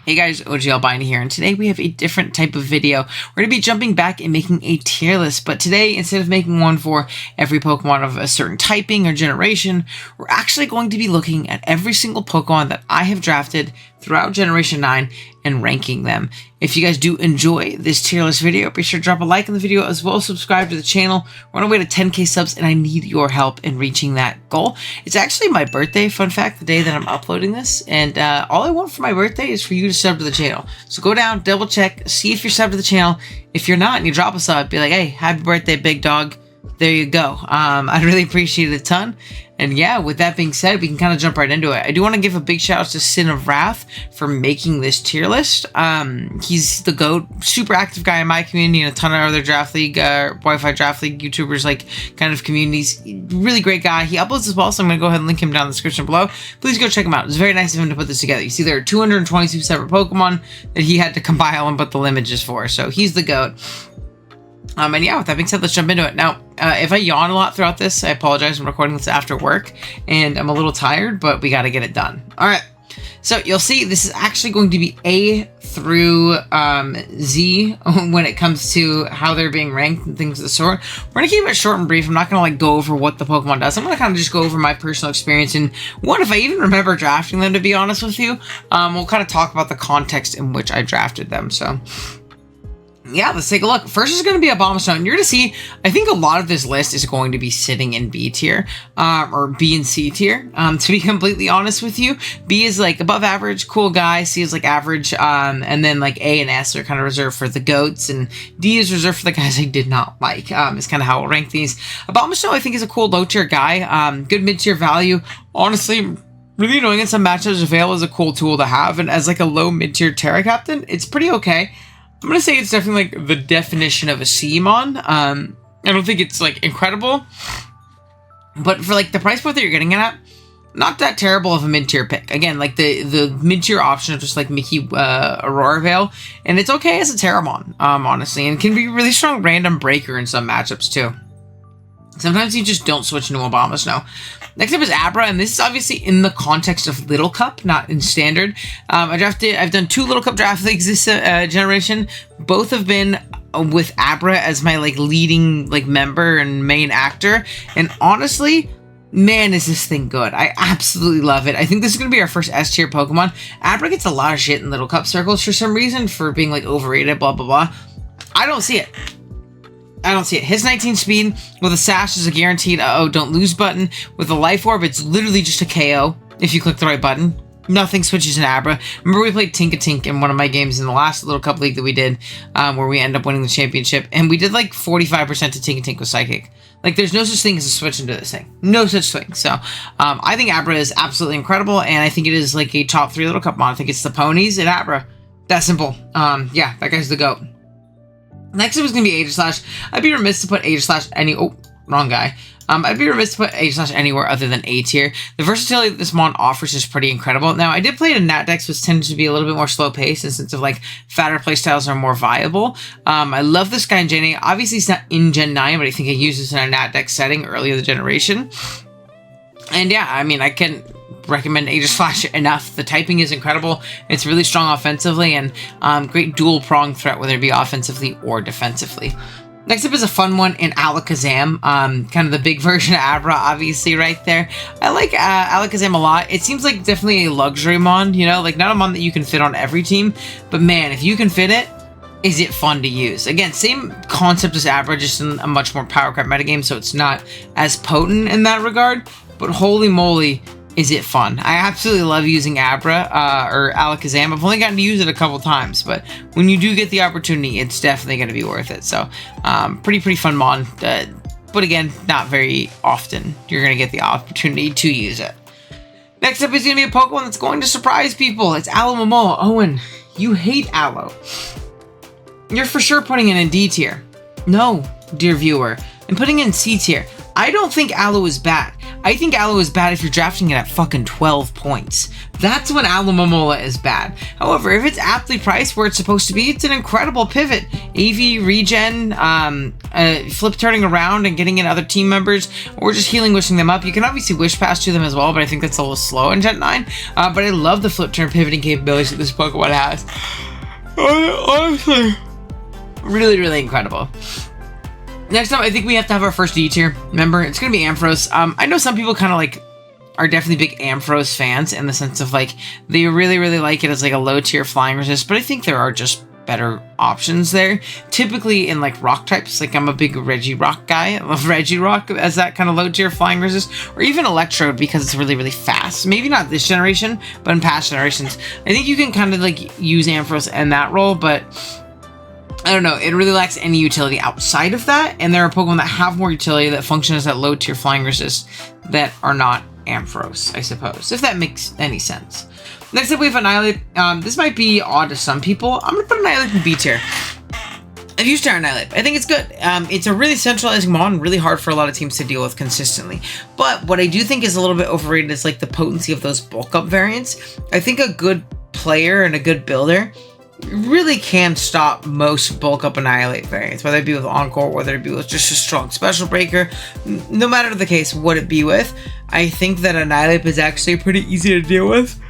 Hey guys, OG Albino here, and today we have a different type of video. We're going to be jumping back and making a tier list, but today, instead of making one for every Pokemon of a certain typing or generation, we're actually going to be looking at every single Pokemon that I have drafted throughout Generation 9 and ranking them. If you guys do enjoy this tier list video, be sure to drop a like on the video as well as subscribe to the channel. We're on our way to 10k subs and I need your help in reaching that goal. It's actually my birthday, fun fact, the day that I'm uploading this, and all I want for my birthday is for you to sub to the channel. So go down, double check, see if you're subbed to the channel. If you're not and you drop a sub, be like, hey, happy birthday, big dog. There you go. I'd really appreciate it a ton. And yeah, with that being said, we can kind of jump right into it. I do want to give a big shout out to Sin of Wrath for making this tier list. He's the GOAT, super active guy in my community and a ton of other Draft League, Wi-Fi Draft League YouTubers, like kind of communities. Really great guy. He uploads as well, so I'm going to go ahead and link him down in the description below. Please go check him out. It's very nice of him to put this together. You see there are 222 separate Pokemon that he had to compile and put the images for, so he's the GOAT. And yeah, with that being said, let's jump into it. Now, if I yawn a lot throughout this, I apologize. I'm recording this after work, and I'm a little tired, but we got to get it done. All right. So you'll see this is actually going to be A through Z when it comes to how they're being ranked and things of the sort. We're going to keep it short and brief. I'm not going to like go over what the Pokemon does. I'm going to kind of just go over my personal experience and what if I even remember drafting them, to be honest with you. We'll kind of talk about the context in which I drafted them. So yeah, let's take a look. First is going to be Abomasnow. You're going to see, I think a lot of this list is going to be sitting in B tier, or B and C tier, to be completely honest with you. B is like above average, cool guy. C is like average, and then like A and S are kind of reserved for the GOATs, and D is reserved for the guys I did not like, is kind of how I'll rank these. Abomasnow, I think, is a cool low tier guy, good mid tier value. Honestly, really annoying in some matchups. Veil is a cool tool to have, and as like a low mid tier Terra Captain, it's pretty okay. I'm going to say it's definitely like the definition of a C-Mon. I don't think it's like incredible, but for like the price point that you're getting it at, not that terrible of a mid-tier pick. Again, like the mid-tier option of just like Mickey Aurora Veil, and it's okay as a Terramon, honestly, and can be a really strong random breaker in some matchups too. Sometimes you just don't switch into Abomasnow. Next up is Abra, and this is obviously in the context of Little Cup, not in Standard. I've done 2 Little Cup draft leagues this generation. Both have been with Abra as my like leading like member and main actor. And honestly, man, is this thing good. I absolutely love it. I think this is going to be our first S tier Pokemon. Abra gets a lot of shit in Little Cup circles for some reason for being like overrated, blah, blah, blah. I don't see it. I don't see it. His 19 speed with a sash is a guaranteed don't lose button. With a life orb, it's literally just a KO if you click the right button. Nothing switches in Abra. Remember we played Tink in one of my games in the last Little Cup League that we did, where we ended up winning the championship, and we did like 45% to Tink with Psychic. Like, there's no such thing as a switch into this thing. No such thing. So, I think Abra is absolutely incredible, and I think it is like a top 3 Little Cup mod. I think it's the ponies and Abra. That simple. Yeah, that guy's the GOAT. Next up is going to be Aegislash. I'd be remiss to put Aegislash wrong guy. I'd be remiss to put Aegislash anywhere other than A tier. The versatility that this mon offers is pretty incredible. Now, I did play it in Nat decks, which tended to be a little bit more slow paced, and since of like fatter playstyles are more viable. I love this guy in Gen 8. Obviously, it's not in Gen 9, but I think I used this in a Nat deck setting earlier in the generation. And yeah, I mean, I can recommend Aegislash enough. The typing is incredible. It's really strong offensively and great dual prong threat, whether it be offensively or defensively. Next up is a fun one in Alakazam, kind of the big version of Abra, obviously, right there. I like Alakazam a lot. It seems like definitely a luxury mon, you know, like not a mon that you can fit on every team, but man, if you can fit it, is it fun to use? Again, same concept as Abra, just in a much more power creep metagame, so it's not as potent in that regard, but holy moly, is it fun. I absolutely love using Abra, or Alakazam. I've only gotten to use it a couple times, but when you do get the opportunity, it's definitely going to be worth it. So, pretty fun mon, but again, not very often you're going to get the opportunity to use it. Next up is going to be a Pokemon that's going to surprise people. It's Alomomola. Owen, you hate Aloe. You're for sure putting it in D tier. No, dear viewer, I'm putting it in C tier. I don't think Aloe is bad. I think Aloe is bad if you're drafting it at fucking 12 points. That's when Alomomola is bad. However, if it's aptly priced where it's supposed to be, it's an incredible pivot. AV, regen, flip turning around and getting in other team members, or just healing, wishing them up. You can obviously wish pass to them as well, but I think that's a little slow in Gen 9. But I love the flip turn pivoting capabilities that this Pokemon has. Honestly, really incredible. Next up, I think we have to have our first D tier. Remember, it's going to be Ampharos. I know some people kind of like are definitely big Ampharos fans in the sense of like they really like it as like a low tier flying resist, but I think there are just better options there. Typically in like rock types, like I'm a big Regirock guy. I love Regirock as that kind of low tier flying resist, or even Electrode because it's really fast. Maybe not this generation, but in past generations. I think you can kind of like use Ampharos in that role, but I don't know, it really lacks any utility outside of that, and there are Pokemon that have more utility that function as that low tier flying resist that are not Ampharos, I suppose, if that makes any sense. Next up we have Annihilape. This might be odd to some people. I'm going to put Annihilape in B tier. I've used Annihilape. I think it's good. It's a really centralizing mon, really hard for a lot of teams to deal with consistently. But what I do think is a little bit overrated is like the potency of those bulk up variants. I think a good player and a good builder really can stop most bulk up Annihilate variants, whether it be with Encore, whether it be with just a strong Special Breaker. No matter the case, what it be with, I think that Annihilate is actually pretty easy to deal with.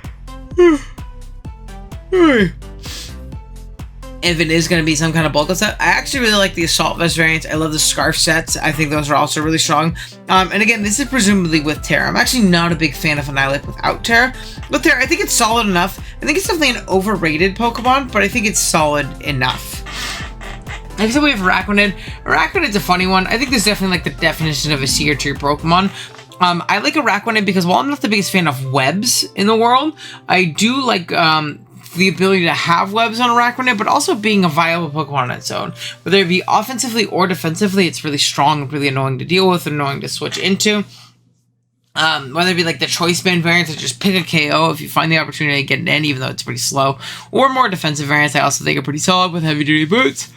If it is going to be some kind of bulk up set, I actually really like the Assault Vest variants. I love the Scarf sets. I think those are also really strong. And again, this is presumably with Terra. I'm actually not a big fan of Annihilate without Terra. With Terra, I think it's solid enough. I think it's definitely an overrated Pokemon, but I think it's solid enough. Next up we have Araquanid. Araquanid's a funny one. I think this is definitely like the definition of a C tier Pokemon. I like Araquanid because while I'm not the biggest fan of webs in the world, I do like the ability to have webs on Araquanid, but also being a viable Pokemon on its own. Whether it be offensively or defensively, it's really strong, really annoying to deal with, annoying to switch into. Whether it be like the choice band variants that just pick a KO if you find the opportunity to get it in, even though it's pretty slow, or more defensive variants I also think are pretty solid with heavy duty boots.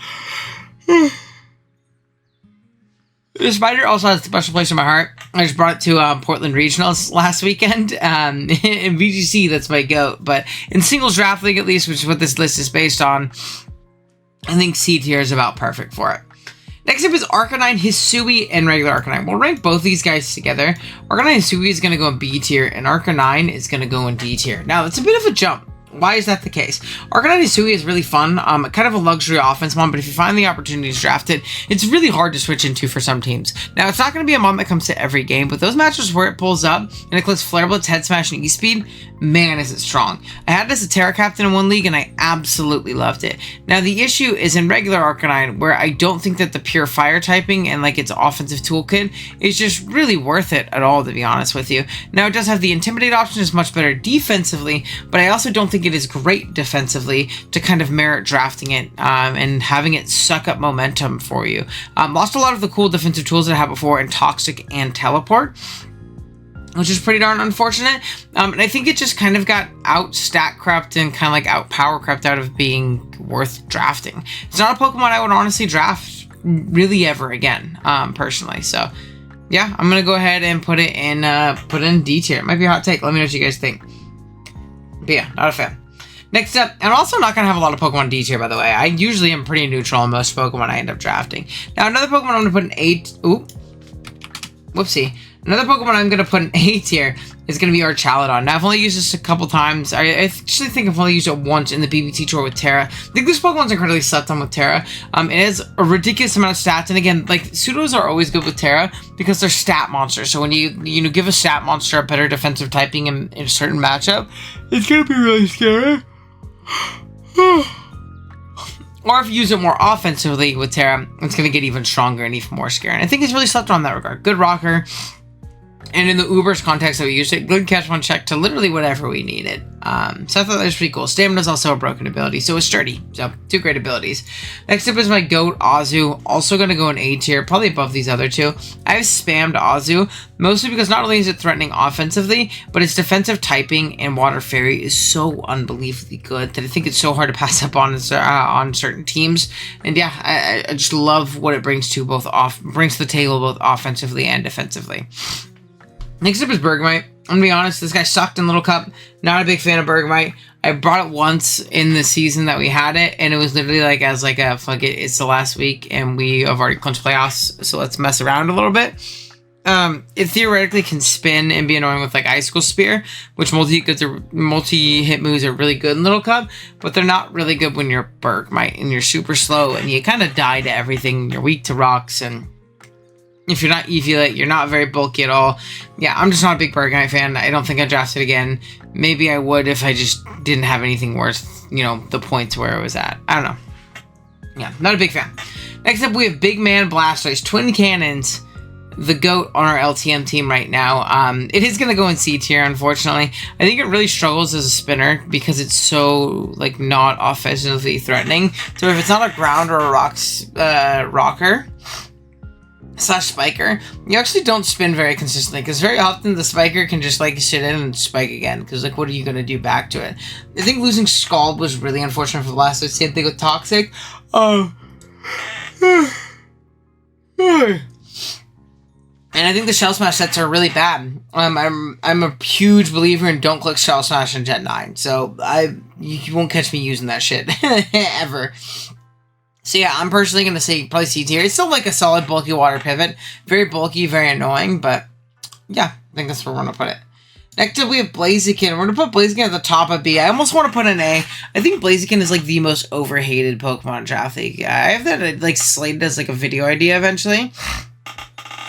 The Spider also has a special place in my heart. I just brought it to Portland Regionals last weekend. In VGC, that's my GOAT. But in singles draft league, at least, which is what this list is based on, I think C tier is about perfect for it. Next up is Arcanine, Hisui, and regular Arcanine. We'll rank both these guys together. Arcanine Hisui is going to go in B tier, and Arcanine is going to go in D tier. Now, it's a bit of a jump. Why is that the case? Arcanine Hisui is really fun, kind of a luxury offense mon, but if you find the opportunity to draft it, it's really hard to switch into for some teams. Now, it's not going to be a mon that comes to every game, but those matches where it pulls up and it clicks Flare Blitz, Head Smash, and E-Speed, man, is it strong. I had this as a Terra Captain in one league, and I absolutely loved it. Now, the issue is in regular Arcanine, where I don't think that the pure fire typing and like its offensive toolkit is just really worth it at all, to be honest with you. Now, it does have the Intimidate option, is much better defensively, but I also don't think it is great defensively to kind of merit drafting it and having it suck up momentum for you. Lost a lot of the cool defensive tools that I had before in Toxic and Teleport, which is pretty darn unfortunate. And I think it just kind of got out stat crept and kind of like out power crept out of being worth drafting. It's not a Pokemon I would honestly draft really ever again, personally. So yeah, I'm gonna go ahead and put it in D tier. It might be a hot take. Let me know what you guys think. But yeah, not a fan. Next up, and I'm also not going to have a lot of Pokemon D tier, by the way. I usually am pretty neutral on most Pokemon I end up drafting. Now, another Pokemon I'm going to put in whoopsie. Another Pokemon I'm going to put in A tier is going to be Archaludon. Now, I've only used this a couple times. I actually think I've only used it once in the BBT tour with Terra. I think this Pokemon's incredibly slept on with Terra. It has a ridiculous amount of stats, and again, like, pseudos are always good with Terra because they're stat monsters. So when you give a stat monster a better defensive typing in a certain matchup, it's going to be really scary. Or if you use it more offensively with Terra, it's going to get even stronger and even more scary. And I think it's really slept on in that regard. Good rocker. And in the Uber's context that we used it, good catch one check to literally whatever we needed. So I thought that was pretty cool. Stamina's also a broken ability, so it's sturdy. So, two great abilities. Next up is my GOAT, Azu. Also going to go in A tier, probably above these other two. I've spammed Azu, mostly because not only is it threatening offensively, but its defensive typing and Water Fairy is so unbelievably good that I think it's so hard to pass up on certain teams. And yeah, I just love what it brings to the table both offensively and defensively. Next up is Bergmite. I'm gonna be honest, this guy sucked in Little Cup. Not a big fan of Bergmite. I brought it once in the season that we had it, and it was literally like as like a fuck it, it's the last week, and we have already clinched playoffs, so let's mess around a little bit. It theoretically can spin and be annoying with like Icicle Spear, which multi-hit moves are really good in Little Cup, but they're not really good when you're Bergmite and you're super slow and you kind of die to everything. You're weak to rocks, and if you're not Eviolite, you're not very bulky at all. Yeah, I'm just not a big Bergmite fan. I don't think I'd draft it again. Maybe I would if I just didn't have anything worth, you know, the points where it was at. I don't know. Yeah, not a big fan. Next up, we have Big Man Blastoise, Twin Cannons, the GOAT on our LTM team right now. It is going to go in C tier, unfortunately. I think it really struggles as a spinner because it's so, like, not offensively threatening. So if it's not a ground or a rocker / spiker, you actually don't spin very consistently, because very often the spiker can just like sit in and spike again, because like what are you going to do back to it? I think losing Scald was really unfortunate for the last. Same thing with Toxic. And I think the Shell Smash sets are really bad. I'm a huge believer in don't click Shell Smash in Gen 9, so you won't catch me using that shit ever. So yeah, I'm personally going to say probably C tier. It's still like a solid bulky water pivot. Very bulky, very annoying, but yeah, I think that's where we're going to put it. Next up, we have Blaziken. We're going to put Blaziken at the top of B. I almost want to put an A. I think Blaziken is like the most overhated Pokemon Draft League. I have that like slated as like a video idea eventually.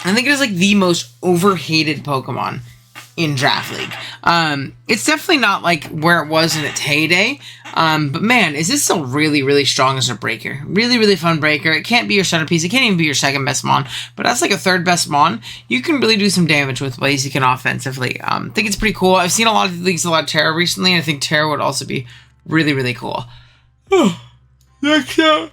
I think it is like the most overhated Pokemon in Draft League. It's definitely not like where it was in its heyday, but man, is this still really, really strong as a breaker. Really, really fun breaker. It can't be your centerpiece. It can't even be your second best mon, but that's like a third best mon. You can really do some damage with Blaziken offensively. I think it's pretty cool. I've seen a lot of leagues, a lot of Terra recently, and I think Terra would also be really, really cool. Next up,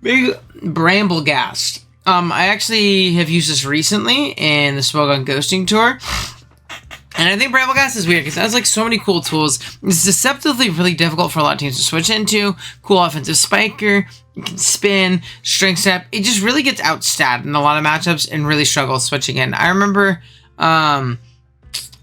big Bramblegast. I actually have used this recently in the Smogon Ghosting Tour. And I think Bramblegast is weird because it has like so many cool tools. It's deceptively really difficult for a lot of teams to switch into. Cool offensive spiker, you can spin, strength step. It just really gets outstatted in a lot of matchups and really struggles switching in. I remember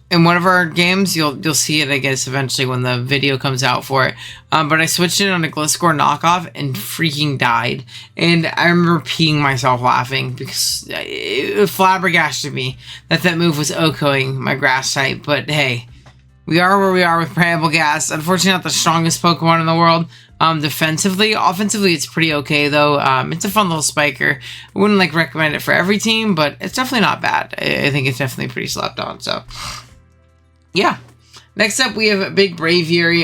in one of our games, you'll see it, I guess, eventually when the video comes out for it. But I switched it on a Gliscor knockoff and freaking died. And I remember peeing myself laughing because it flabbergasted me that move was OHKOing my grass type. But hey, we are where we are with Bramblegast. Unfortunately, not the strongest Pokemon in the world. Defensively, offensively, it's pretty okay though. It's a fun little spiker. I wouldn't like recommend it for every team, but it's definitely not bad. I think it's definitely pretty slept on. So yeah. Next up, we have Big Braviary.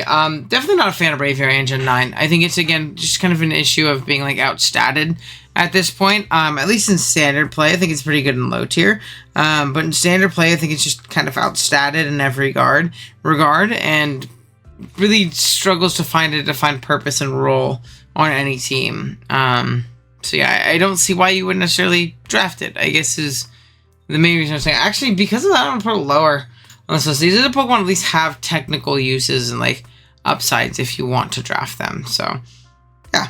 Definitely not a fan of Braviary in Gen 9. I think it's, again, just kind of an issue of being, like, outstatted at this point. At least in standard play, I think it's pretty good in low tier. But in standard play, I think it's just kind of outstatted in every regard, and really struggles to find a defined purpose and role on any team. So, yeah, I don't see why you wouldn't necessarily draft it, I guess is the main reason I'm saying. Actually, because of that, I'm going to put it lower. So these other Pokemon at least have technical uses and like upsides if you want to draft them. So yeah.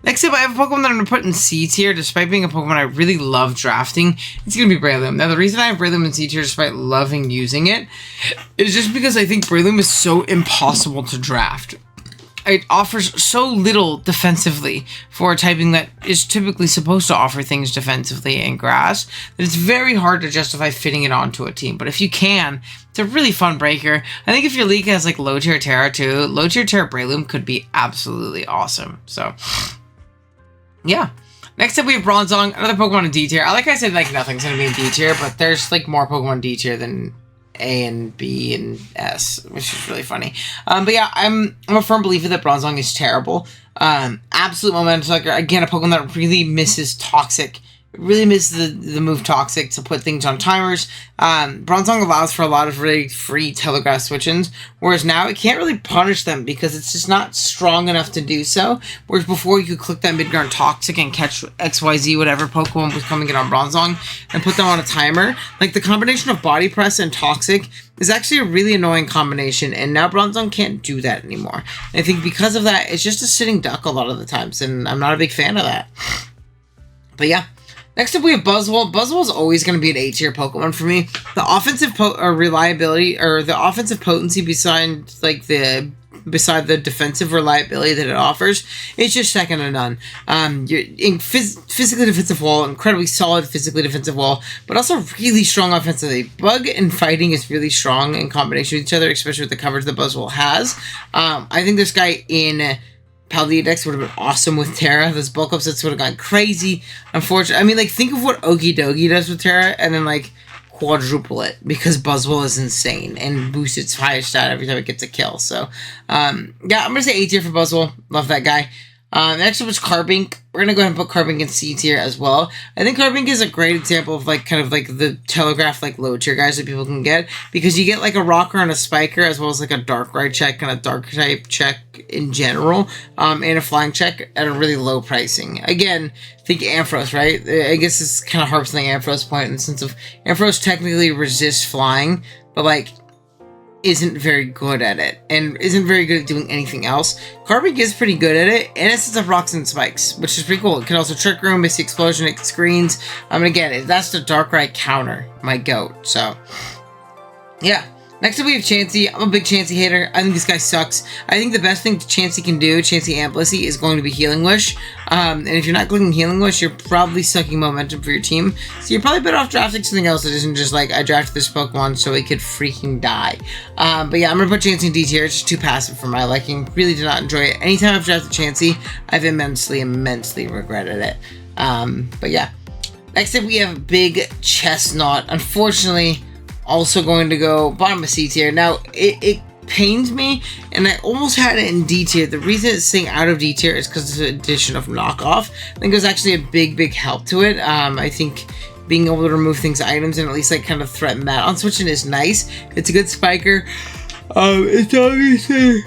Next up, I have a Pokemon that I'm going to put in C tier, despite being a Pokemon I really love drafting. It's going to be Breloom. Now, the reason I have Breloom in C tier, despite loving using it, is just because I think Breloom is so impossible to draft. It offers so little defensively for a typing that is typically supposed to offer things defensively in grass that it's very hard to justify fitting it onto a team. But if you can, it's a really fun breaker. I think if your league has like low tier Terra too, low tier Terra Breloom could be absolutely awesome. So yeah. Next up, we have Bronzong, another Pokemon in D tier. Like I said, like nothing's going to be in D tier, but there's like more Pokemon in D tier than A and B and S, which is really funny. But yeah, I'm a firm believer that Bronzong is terrible. Absolute momentum sucker. Again, a Pokemon that really misses Toxic. It really misses the move Toxic to put things on timers. Bronzong allows for a lot of really free telegraph switch-ins, whereas now it can't really punish them because it's just not strong enough to do so. Whereas before you could click that Midgar Toxic and catch XYZ, whatever Pokemon was coming in on Bronzong, and put them on a timer. Like the combination of Body Press and Toxic is actually a really annoying combination, and now Bronzong can't do that anymore. And I think because of that, it's just a sitting duck a lot of the times, and I'm not a big fan of that. But yeah. Next up, we have Buzzwole. Buzzwole is always going to be an A tier Pokemon for me. The offensive reliability, or the offensive potency beside the defensive reliability that it offers, it's just second to none. You're in physically defensive wall, incredibly solid physically defensive wall, but also really strong offensively. Bug and fighting is really strong in combination with each other, especially with the coverage that Buzzwole has. I think this guy in Paldeodex would have been awesome with Terra. Those bulk upsets would have gone crazy. Unfortunately, I mean, like, think of what Okidogi does with Terra, and then, like, quadruple it, because Buzzwole is insane and boosts its highest stat every time it gets a kill. So, yeah, I'm going to say A tier for Buzzwole. Love that guy. Next up is Carbink. We're going to go ahead and put Carbink in C tier as well. I think Carbink is a great example of, like, kind of like the telegraph, like, low tier guys that people can get, because you get, like, a rocker and a spiker, as well as, like, a dark ride check and a dark type check in general, and a flying check at a really low pricing. Again, think Ampharos, right? I guess this kind of harps on the Ampharos point in the sense of Ampharos technically resists flying, but, like, isn't very good at it, and isn't very good at doing anything else. Carbink is pretty good at it, and it sets up rocks and spikes, which is pretty cool. It can also Trick Room, Misty Explosion, it screens. And again, that's the Dark Ride counter, my goat. So, yeah. Next up, we have Chansey. I'm a big Chansey hater. I think this guy sucks. I think the best thing Chansey can do, Chansey Amplissy, is going to be Healing Wish. And if you're not clicking Healing Wish, you're probably sucking momentum for your team. So you're probably better off drafting something else that isn't just like, I drafted this Pokemon so it could freaking die. But yeah, I'm going to put Chansey in D tier. It's just too passive for my liking. Really did not enjoy it. Anytime I've drafted Chansey, I've immensely regretted it. But yeah. Next up, we have Big Chestnut. Unfortunately, also going to go bottom of C tier. Now, it pains me, and I almost had it in D tier. The reason it's staying out of D tier is because of the addition of knockoff. I think it was actually a big help to it. I think being able to remove things, items, and at least like kind of threaten that on switching is nice. It's a good spiker. It's obviously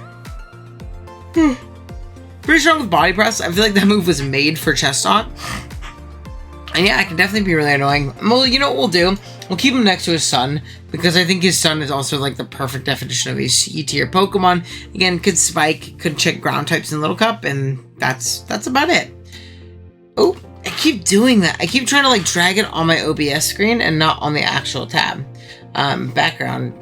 pretty strong with body press. I feel like that move was made for Chestnut. And yeah, it can definitely be really annoying. Well, you know what we'll do? We'll keep him next to his son, because I think his son is also like the perfect definition of a C tier Pokemon. Again, could spike, could check ground types in Little Cup, and that's about it. Oh, I keep doing that. I keep trying to like drag it on my OBS screen and not on the actual tab. Background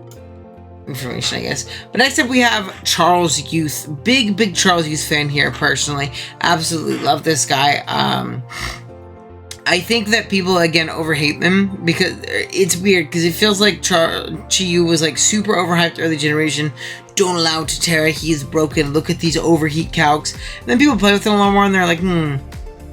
information, I guess. But next up, we have Charles Youth. Big Charles Youth fan here, personally. Absolutely love this guy. I think that people, again, overhate them, because it's weird, because it feels like Chi-Yu was, like, super overhyped early generation. Don't allow it to Terra, he is broken, look at these overheat calcs. And then people play with him a lot more, and they're like,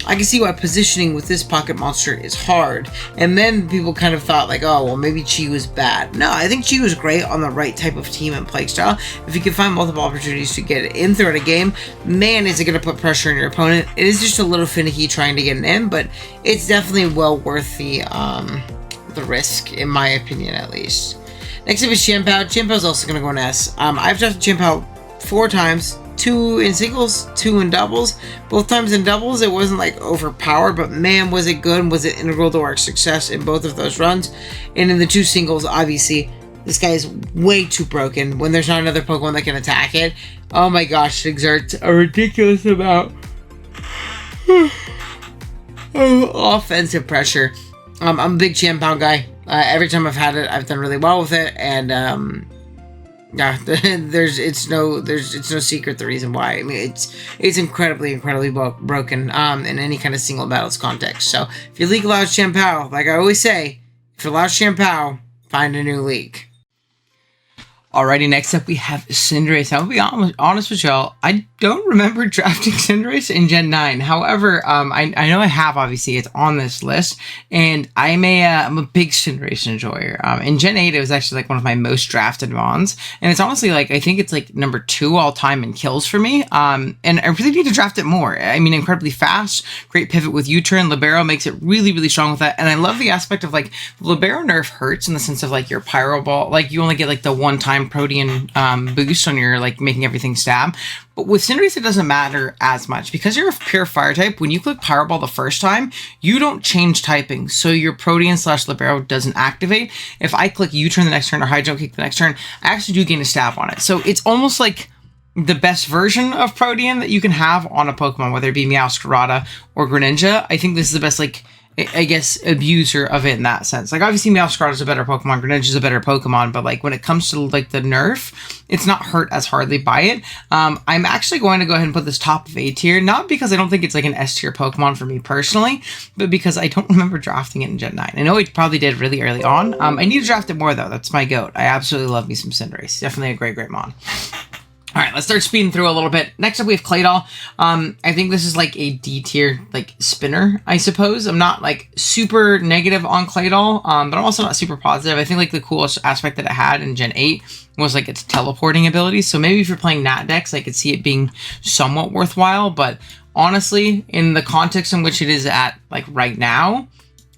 I can see why positioning with this pocket monster is hard. And then people kind of thought like, oh, well, maybe Chi was bad. No, I think Chi was great on the right type of team and play style. If you can find multiple opportunities to get it in throughout a game, man, is it going to put pressure on your opponent. It is just a little finicky trying to get it in, but it's definitely well worth the risk, in my opinion, at least. Next up is Chien-Pao. Chien-Pao is also going to go in S. I've drafted Chien-Pao 4 times. 2 in singles, 2 in doubles. Both times in doubles, it wasn't like overpowered, but man, was it good and was it integral to our success in both of those runs. And in the 2 singles, obviously, this guy is way too broken when there's not another Pokemon that can attack it. Oh my gosh, it exerts a ridiculous amount of offensive pressure. I'm a big Chien-Pao guy. Every time I've had it, I've done really well with it, and yeah, it's no secret the reason why. I mean, it's incredibly broken in any kind of single battles context. So if you league allows Chien-Pao, like I always say, if it allows Chien-Pao, find a new league. Alrighty, next up we have Cinderace. I'll be honest with y'all, I don't remember drafting Cinderace in Gen 9. However, I know I have, obviously, it's on this list, and I'm a big Cinderace enjoyer. In Gen 8, it was actually like one of my most drafted mons, and it's honestly like, I think it's like number 2 all time in kills for me, and I really need to draft it more. I mean, incredibly fast, great pivot with U-turn, Libero makes it really strong with that, and I love the aspect of like, the Libero nerf hurts in the sense of like your Pyro Ball, like you only get like the one-time Protean boost on your like making everything stab. But with Cinderace, it doesn't matter as much because you're a pure fire type. When you click Power Ball the first time, you don't change typing, so your Protean / Libero doesn't activate. If I click U-turn the next turn or High Jump Kick the next turn, I actually do gain a stab on it. So it's almost like the best version of Protean that you can have on a Pokemon, whether it be Meowscarada or Greninja. I think this is the best like I guess, abuser of it in that sense. Like, obviously, Meowscarlet is a better Pokemon, Greninja is a better Pokemon, but, like, when it comes to, like, the nerf, it's not hurt as hardly by it. I'm actually going to go ahead and put this top of A tier, not because I don't think it's, like, an S tier Pokemon for me personally, but because I don't remember drafting it in Gen 9. I know it probably did really early on. I need to draft it more, though. That's my goat. I absolutely love me some Cinderace. Definitely a great, great mon. All right, let's start speeding through a little bit. Next up, we have Claydol. I think this is like a D tier, like, spinner, I suppose. I'm not, like, super negative on Claydol, but I'm also not super positive. I think, like, the coolest aspect that it had in Gen 8 was, like, its teleporting ability. So maybe if you're playing Nat decks, I could see it being somewhat worthwhile. But honestly, in the context in which it is at, like, right now,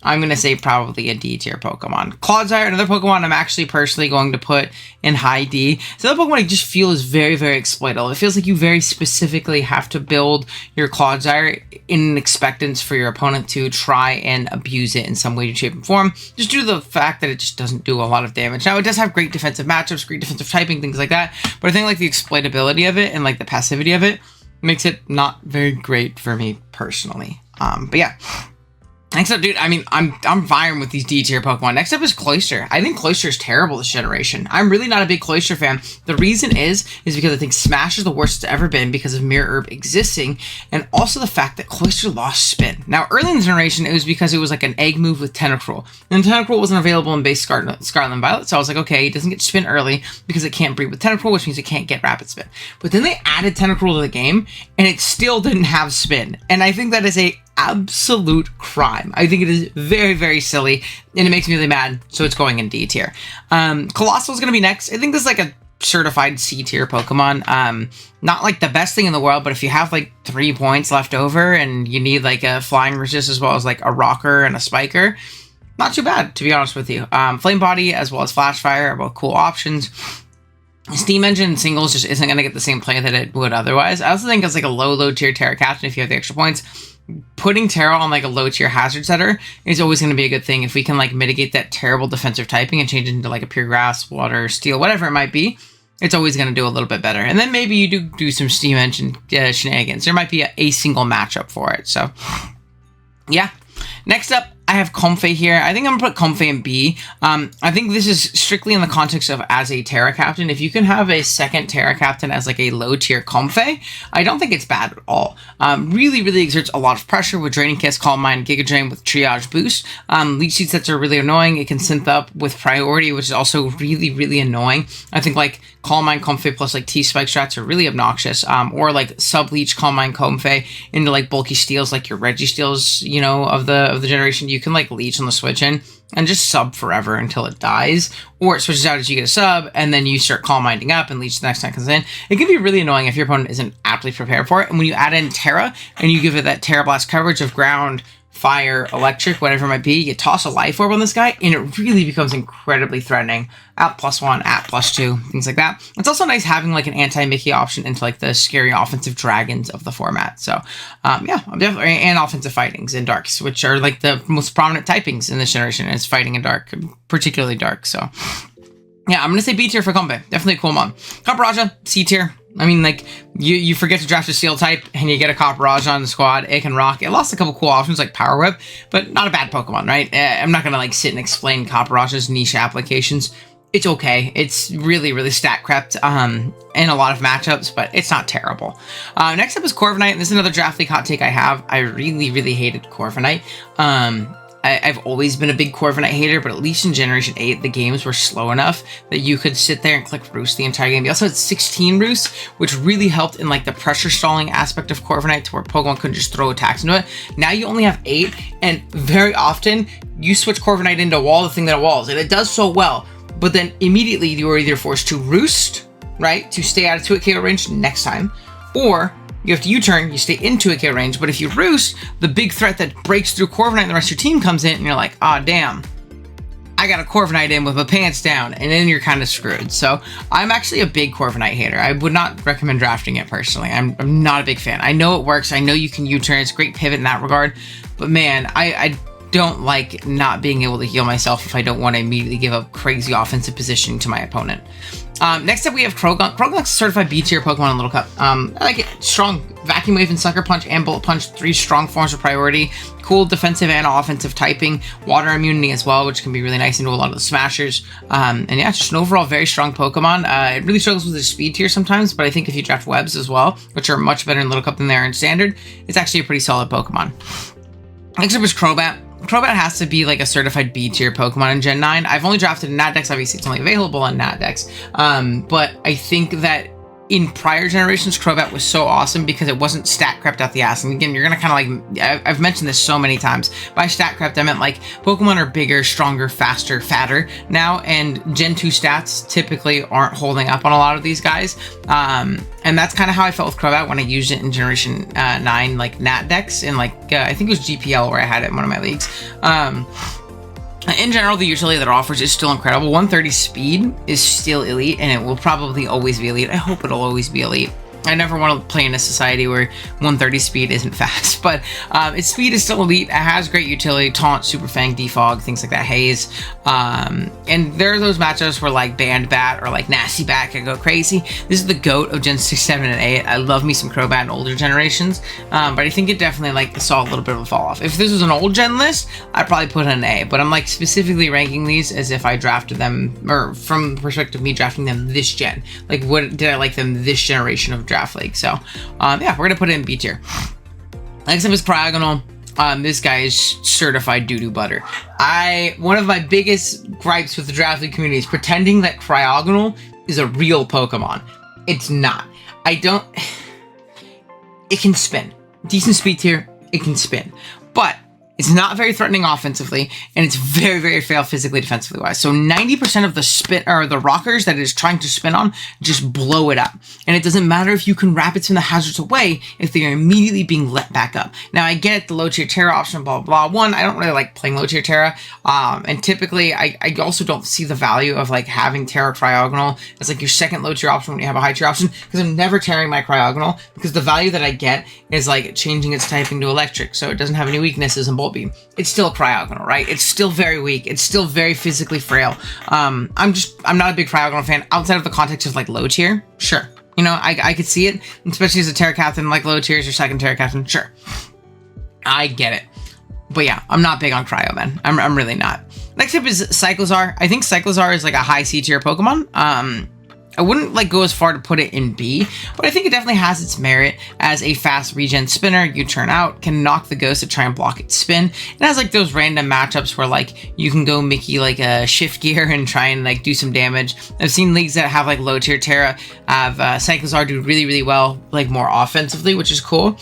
I'm going to say probably a D tier Pokemon. Clodsire, another Pokemon I'm actually personally going to put in high D. So that Pokemon I just feel is very, very exploitable. It feels like you very specifically have to build your Clodsire in an expectance for your opponent to try and abuse it in some way, shape, and form, just due to the fact that it just doesn't do a lot of damage. Now, it does have great defensive matchups, great defensive typing, things like that, but I think, like, the exploitability of it and, like, the passivity of it makes it not very great for me personally. But yeah. Next up, dude, I mean, I'm vying with these D tier Pokemon. Next up is Cloyster. I think Cloyster is terrible this generation. I'm really not a big Cloyster fan. The reason is because I think Smash is the worst it's ever been because of Mirror Herb existing, and also the fact that Cloyster lost spin. Now, early in the generation, it was because it was like an egg move with Tentacruel. And Tentacruel wasn't available in base Scarlet and Violet, so I was like, okay, it doesn't get spin early because it can't breed with Tentacruel, which means it can't get rapid spin. But then they added Tentacruel to the game, and it still didn't have spin. And I think that is a absolute crime. I think it is very, very silly, and it makes me really mad, so it's going in D tier. Colossal is going to be next. I think this is like a certified C tier Pokemon. Not like the best thing in the world, but if you have like 3 points left over and you need like a flying resist as well as like a rocker and a spiker, not too bad, to be honest with you. Flame Body as well as Flash Fire are both cool options. Steam Engine singles just isn't going to get the same play that it would otherwise. I also think it's like a low tier Terra Captain if you have the extra points. Putting Terra on like a low tier hazard setter is always going to be a good thing if we can like mitigate that terrible defensive typing and change it into like a pure grass, water, steel, whatever it might be. It's always going to do a little bit better. And then maybe you do some Steam Engine shenanigans. There might be a single matchup for it. So yeah. Next up, I have Comfey here. I think I'm going to put Comfey in B. I think this is strictly in the context of as a Terra Captain. If you can have a second Terra Captain as like a low tier Comfey, I don't think it's bad at all. Really, really exerts a lot of pressure with Draining Kiss, Calm Mind, Giga Drain with Triage Boost. Leech Seed sets are really annoying. It can synth up with Priority, which is also really, really annoying. I think like Calm Mind, Comfey plus like T-Spike strats are really obnoxious. Or like sub-leech Calm Mind, Comfey into like bulky steals like your Registeals, you know, of the generation. You can like leech on the switch in and just sub forever until it dies, or it switches out as you get a sub and then you start calm minding up and leech the next time it comes in. It can be really annoying if your opponent isn't aptly prepared for it. And when you add in Terra and you give it that Terra Blast coverage of ground, fire, electric, whatever it might be, you toss a life orb on this guy and it really becomes incredibly threatening at +1, at +2, things like that. It's also nice having like an anti-Mickey option into like the scary offensive dragons of the format. So yeah, I'm definitely, and offensive fightings in darks, which are like the most prominent typings in this generation is fighting in dark, particularly dark. So yeah, I'm going to say B tier for Comfey. Definitely a cool mon. Camparaja, C tier. I mean, like, you forget to draft a steel type, and you get a Camparaja on the squad. It can rock. It lost a couple cool options, like Power Whip, but not a bad Pokemon, right? I'm not gonna, like, sit and explain Camparaja's niche applications. It's okay. It's really, really stat crept in a lot of matchups, but it's not terrible. Next up is Corviknight. This is another draft league hot take I have. I really, really hated Corviknight. I've always been a big Corviknight hater, but at least in Generation 8, the games were slow enough that you could sit there and click Roost the entire game. You also had 16 Roosts, which really helped in like the pressure stalling aspect of Corviknight to where Pokemon couldn't just throw attacks into it. Now you only have 8, and very often you switch Corviknight into a wall, the thing that it walls, and it does so well, but then immediately you are either forced to Roost, right, to stay out of 2-hit KO range next time, or you have to U-turn, you stay into a KO range, but if you Roost, the big threat that breaks through Corviknight and the rest of your team comes in, and you're like, ah, damn, I got a Corviknight in with my pants down, and then you're kind of screwed. So I'm actually a big Corviknight hater. I would not recommend drafting it personally. I'm not a big fan. I know it works. I know you can U-turn. It's a great pivot in that regard, but man, I don't like not being able to heal myself if I don't want to immediately give up crazy offensive positioning to my opponent. Next up, we have Croagunk. Croagunk's certified B tier Pokemon in Little Cup. I like it. Strong Vacuum Wave and Sucker Punch and Bullet Punch, 3 strong forms of priority. Cool defensive and offensive typing. Water immunity as well, which can be really nice into a lot of the smashers. And yeah, just an overall very strong Pokemon. It really struggles with its speed tier sometimes, but I think if you draft Webs as well, which are much better in Little Cup than they are in Standard, it's actually a pretty solid Pokemon. Next up is Crobat. Crobat has to be like a certified B tier Pokemon in Gen 9. I've only drafted in Natdex, obviously it's only available on Natdex. But I think that in prior generations, Crobat was so awesome because it wasn't stat crept out the ass. And again, you're gonna kind of like, I've mentioned this so many times. By stat crept, I meant like Pokemon are bigger, stronger, faster, fatter now, and Gen 2 stats typically aren't holding up on a lot of these guys. And that's kind of how I felt with Crobat when I used it in Generation 9, like Natdex, and like, I think it was GPL where I had it in one of my leagues. In general, the utility that it offers is still incredible. 130 speed is still elite, and it will probably always be elite. I hope it'll always be elite. I never want to play in a society where 130 speed isn't fast, but its speed is still elite. It has great utility, Taunt, Super Fang, Defog, things like that, Haze. And there are those matchups where like Band Bat or like Nasty Bat can go crazy. This is the GOAT of Gen 6, 7, and 8. I love me some Crobat in older generations, but I think it definitely like saw a little bit of a fall off. If this was an old gen list, I'd probably put it an A, but I'm like specifically ranking these as if I drafted them, or from the perspective of me drafting them this gen. Like, what did I like them this generation of draft league? So yeah, we're gonna put it in B tier. Next up is Cryogonal. This guy is certified doo-doo butter. One of my biggest gripes with the draft league community is pretending that Cryogonal is a real Pokemon. It's not. It can spin. Decent speed tier, it can spin. But it's not very threatening offensively, and it's very, very fail physically defensively wise. So 90% of the spin or the rockers that it is trying to spin on just blow it up. And it doesn't matter if you can rapid spin the hazards away if they are immediately being let back up. Now I get it, the low tier Terra option, blah, blah, blah. One, I don't really like playing low tier Terra. And typically I also don't see the value of like having Terra Cryogonal as like your second low tier option when you have a high tier option, because I'm never tearing my Cryogonal, because the value that I get is like changing its typing to electric, so it doesn't have any weaknesses and Beam. It's still Cryogonal, right? It's still very weak. It's still very physically frail. I'm not a big Cryogonal fan outside of the context of like low tier. Sure. You know, I could see it, especially as a Terra Captain, like low tier is your second Terra Captain. Sure. I get it. But yeah, I'm not big on Cryo, man. I'm really not. Next up is Cyclozar. I think Cyclozar is like a high C tier Pokemon. I wouldn't like go as far to put it in B, but I think it definitely has its merit as a fast regen spinner. You turn out, can knock the ghost to try and block its spin. It has like those random matchups where like you can go Mickey like a shift gear and try and like do some damage. I've seen leagues that have like low tier Terra have Cyclozar do really, really well, like more offensively, which is cool.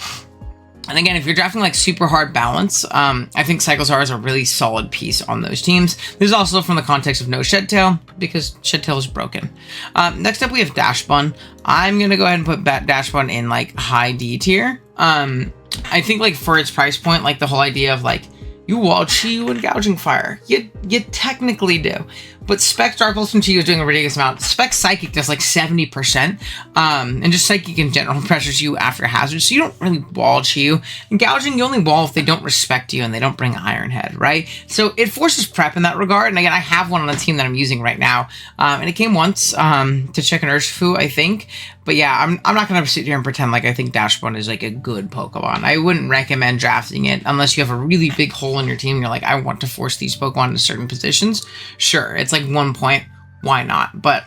And again, if you're drafting like super hard balance, I think Cyclozar is a really solid piece on those teams. This is also from the context of no Shed Tail, because Shed Tail is broken. Next up, we have Dash Bun. I'm going to go ahead and put Dash Bun in like high D tier. I think like for its price point, like the whole idea of like, you wall Chi-Yu and Gouging Fire. You technically do. But Spec Dark Pulse from Chi-Yu is doing a ridiculous amount. Spec Psychic does like 70%. And just Psychic in general pressures you after hazards, so you don't really wall Chi-Yu. And Gouging, you only wall if they don't respect you and they don't bring Iron Head, right? So it forces prep in that regard. And again, I have one on the team that I'm using right now. And it came once to check an Urshifu, I think. But yeah, I'm not going to sit here and pretend like I think Dash Bun is like a good Pokemon. I wouldn't recommend drafting it unless you have a really big hole in your team and you're like, I want to force these Pokemon into certain positions. Sure, it's like 1 point. Why not? But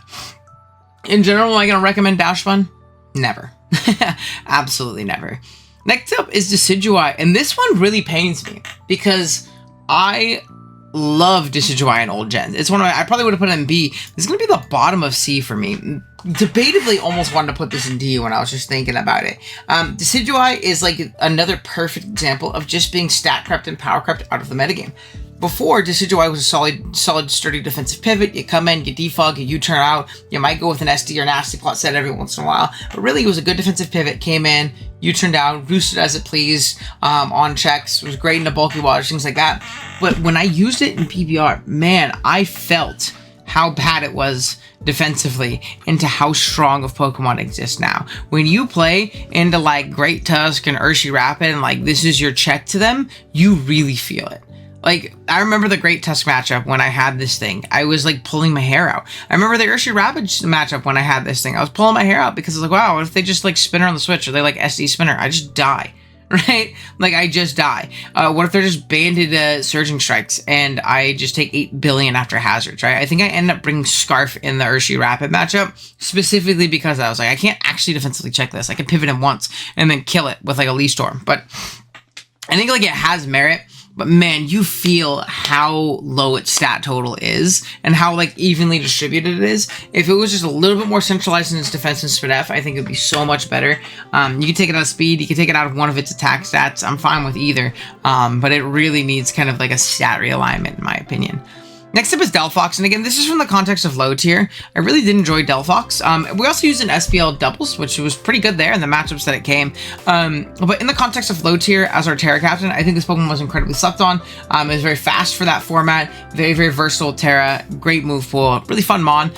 in general, am I going to recommend Dash Bun? Never. Absolutely never. Next up is Decidueye. And this one really pains me because I love Decidueye in old gens. It's one of my, I probably would have put it in B. This is going to be the bottom of C for me. Debatably almost wanted to put this in D when I was just thinking about it. Decidueye is like another perfect example of just being stat crept and power crept out of the metagame. Before, Decidueye was a solid, sturdy defensive pivot. You come in, you defog, you U-turn out. You might go with an SD or nasty plot set every once in a while. But really, it was a good defensive pivot. Came in, U-turned out, roosted as it pleased, on checks. It was great in the bulky water, things like that. But when I used it in PBR, man, I felt how bad it was defensively into how strong of Pokemon exists now. When you play into like Great Tusk and Urshi Rapid and like this is your check to them, you really feel it. Like, I remember the Great Tusk matchup when I had this thing. I was like pulling my hair out. I remember the Urshi Ravage matchup when I had this thing. I was pulling my hair out because I was like, wow, what if they just like spinner on the switch, or they like SD spinner? I just die. Right? Like, I just die. What if they're just banded surging strikes and I just take 8 billion after hazards, right? I think I ended up bringing Scarf in the Urshi Rapid matchup specifically because I was like, I can't actually defensively check this. I can pivot him once and then kill it with like a Lee Storm. But I think like it has merit. But man, you feel how low its stat total is and how like evenly distributed it is. If it was just a little bit more centralized in its defense and SPDF, I think it'd be so much better. You can take it out of speed, you can take it out of one of its attack stats. I'm fine with either. But it really needs kind of like a stat realignment in my opinion. Next up is Delphox, and again, this is from the context of low tier. I really did enjoy Delphox. We also used an SPL doubles, which was pretty good there in the matchups that it came. But in the context of low tier, as our Terra Captain, I think this Pokemon was incredibly slept on. It was very fast for that format, very, very versatile Terra, great move pool, really fun Mon.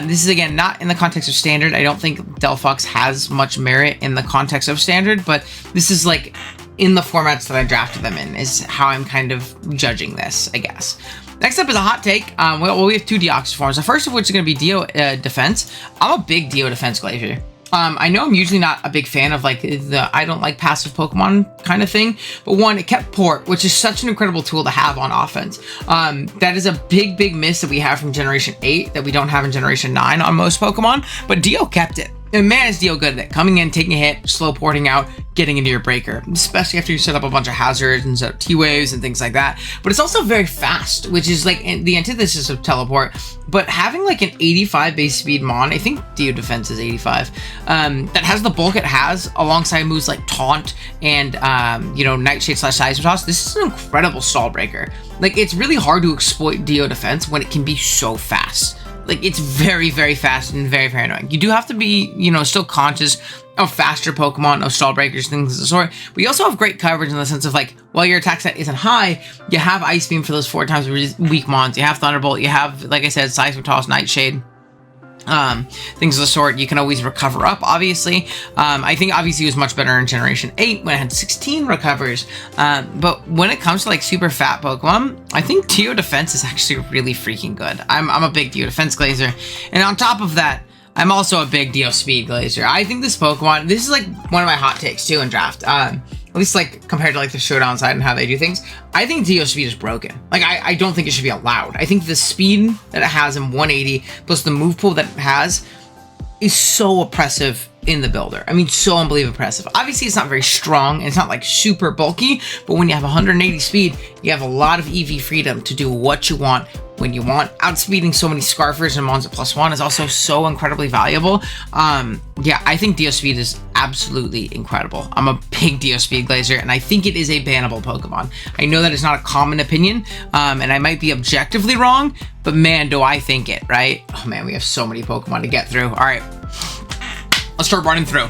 This is, again, not in the context of Standard. I don't think Delphox has much merit in the context of Standard, but this is like in the formats that I drafted them in is how I'm kind of judging this, I guess. Next up is a hot take. Well, we have 2 Deoxys forms. The first of which is going to be Dio Defense. I'm a big Dio Defense Glacier. I know I'm usually not a big fan of like the I don't like passive Pokemon kind of thing, but one, it kept Port, which is such an incredible tool to have on offense. That is a big, big miss that we have from Generation 8 that we don't have in Generation 9 on most Pokemon, but Dio kept it. And man, is Dio good at it. Coming in, taking a hit, slow porting out, getting into your breaker, especially after you set up a bunch of hazards and set up T-Waves and things like that. But it's also very fast, which is like the antithesis of teleport. But having like an 85 base speed Mon, I think Dio Defense is 85, that has the bulk it has alongside moves like Taunt and, you know, Nightshade / Seismic Toss, this is an incredible stall breaker. Like, it's really hard to exploit Dio Defense when it can be so fast. Like, it's very, very fast and very, very annoying. You do have to be, you know, still conscious of faster Pokemon, of stall breakers, things of the sort. But you also have great coverage in the sense of, like, while your attack stat isn't high, you have Ice Beam for those 4 times weak Mons. You have Thunderbolt. You have, like I said, Seismic Toss, Nightshade. Things of the sort. You can always recover up, obviously. I think obviously it was much better in Generation 8 when it had 16 recovers. But when it comes to like super fat Pokemon, I think Dio Defense is actually really freaking good. I'm a big Dio Defense Glazer. And on top of that, I'm also a big Dio Speed Glazer. I think this Pokemon, this is like one of my hot takes too in draft. At least like compared to like the showdown side and how they do things, I think Dio Speed is broken. Like I don't think it should be allowed. I think the speed that it has in 180 plus the move pool that it has is so oppressive in the builder. I mean, so unbelievably oppressive. Obviously, it's not very strong. And it's not like super bulky, but when you have 180 speed, you have a lot of EV freedom to do what you want when you want. Outspeeding so many Scarfers and Mons at +1 is also so incredibly valuable. Yeah, I think Dio Speed is absolutely incredible. I'm a big Dio Speed Glazer, and I think it is a bannable Pokemon. I know that it's not a common opinion, and I might be objectively wrong, but man, do I think it, right? Oh man, we have so many Pokemon to get through. All right, let's start running through.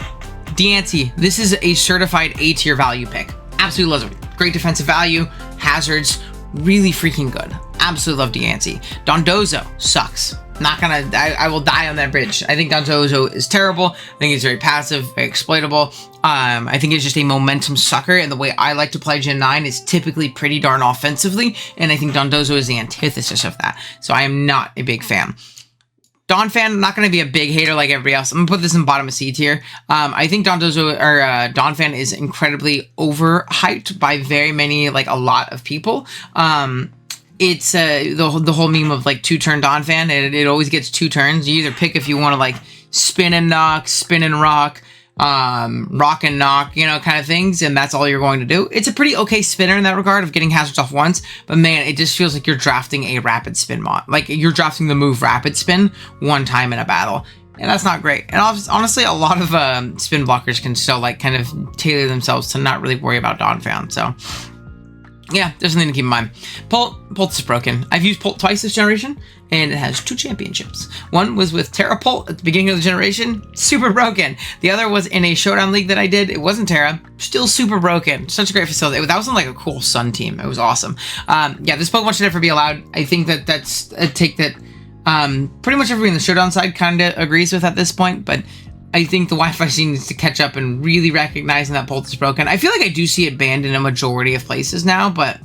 Deoxys, this is a certified A tier value pick. Absolutely love it. Great defensive value, hazards, really freaking good. Absolutely love Deoxys. Dondozo sucks. Not gonna, I will die on that bridge. I think Dondozo is terrible. I think it's very passive, very exploitable. I think it's just a momentum sucker, and the way I like to play Gen 9 is typically pretty darn offensively, and I think Dondozo is the antithesis of that. So I am not a big fan. Donphan, I'm not going to be a big hater like everybody else. I'm going to put this in bottom of C tier. I think Donphan is incredibly overhyped by very many, like a lot of people. It's the whole meme of like 2-turn Donphan, and it always gets 2 turns. You either pick if you want to like spin and knock, spin and rock, rock and knock, you know, kind of things, and that's all you're going to do. It's a pretty okay spinner in that regard of getting hazards off once, but man, it just feels like you're drafting a rapid spin mod. Like you're drafting the move rapid spin one time in a battle, and that's not great. And honestly, a lot of spin blockers can still like kind of tailor themselves to not really worry about Donphan. So yeah, there's something to keep in mind. Pult is broken. I've used Pult twice this generation, and it has 2 championships. One was with Terra Pult at the beginning of the generation, super broken. The other was in a showdown league that I did. It wasn't Terra, still super broken. Such a great facility. That was on like a cool Sun team. It was awesome. Yeah, this Pokemon should never be allowed. I think that that's a take that pretty much everybody in the showdown side kind of agrees with at this point, but I think the Wi-Fi scene needs to catch up and really recognizing that Pult is broken. I feel like I do see it banned in a majority of places now, but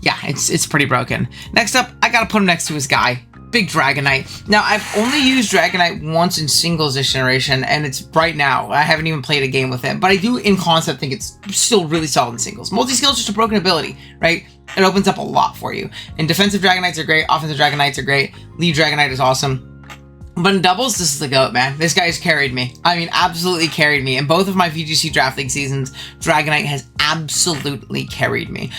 yeah, it's pretty broken. Next up, I gotta put him next to his guy, Big Dragonite. Now, I've only used Dragonite once in singles this generation, and it's right now. I haven't even played a game with it, but I do, in concept, think it's still really solid in singles. Multi-skill is just a broken ability, right? It opens up a lot for you. And defensive Dragonites are great, offensive Dragonites are great, lead Dragonite is awesome. But in doubles, this is the GOAT, man. This guy's carried me. I mean, absolutely carried me. In both of my VGC Draft League seasons, Dragonite has absolutely carried me.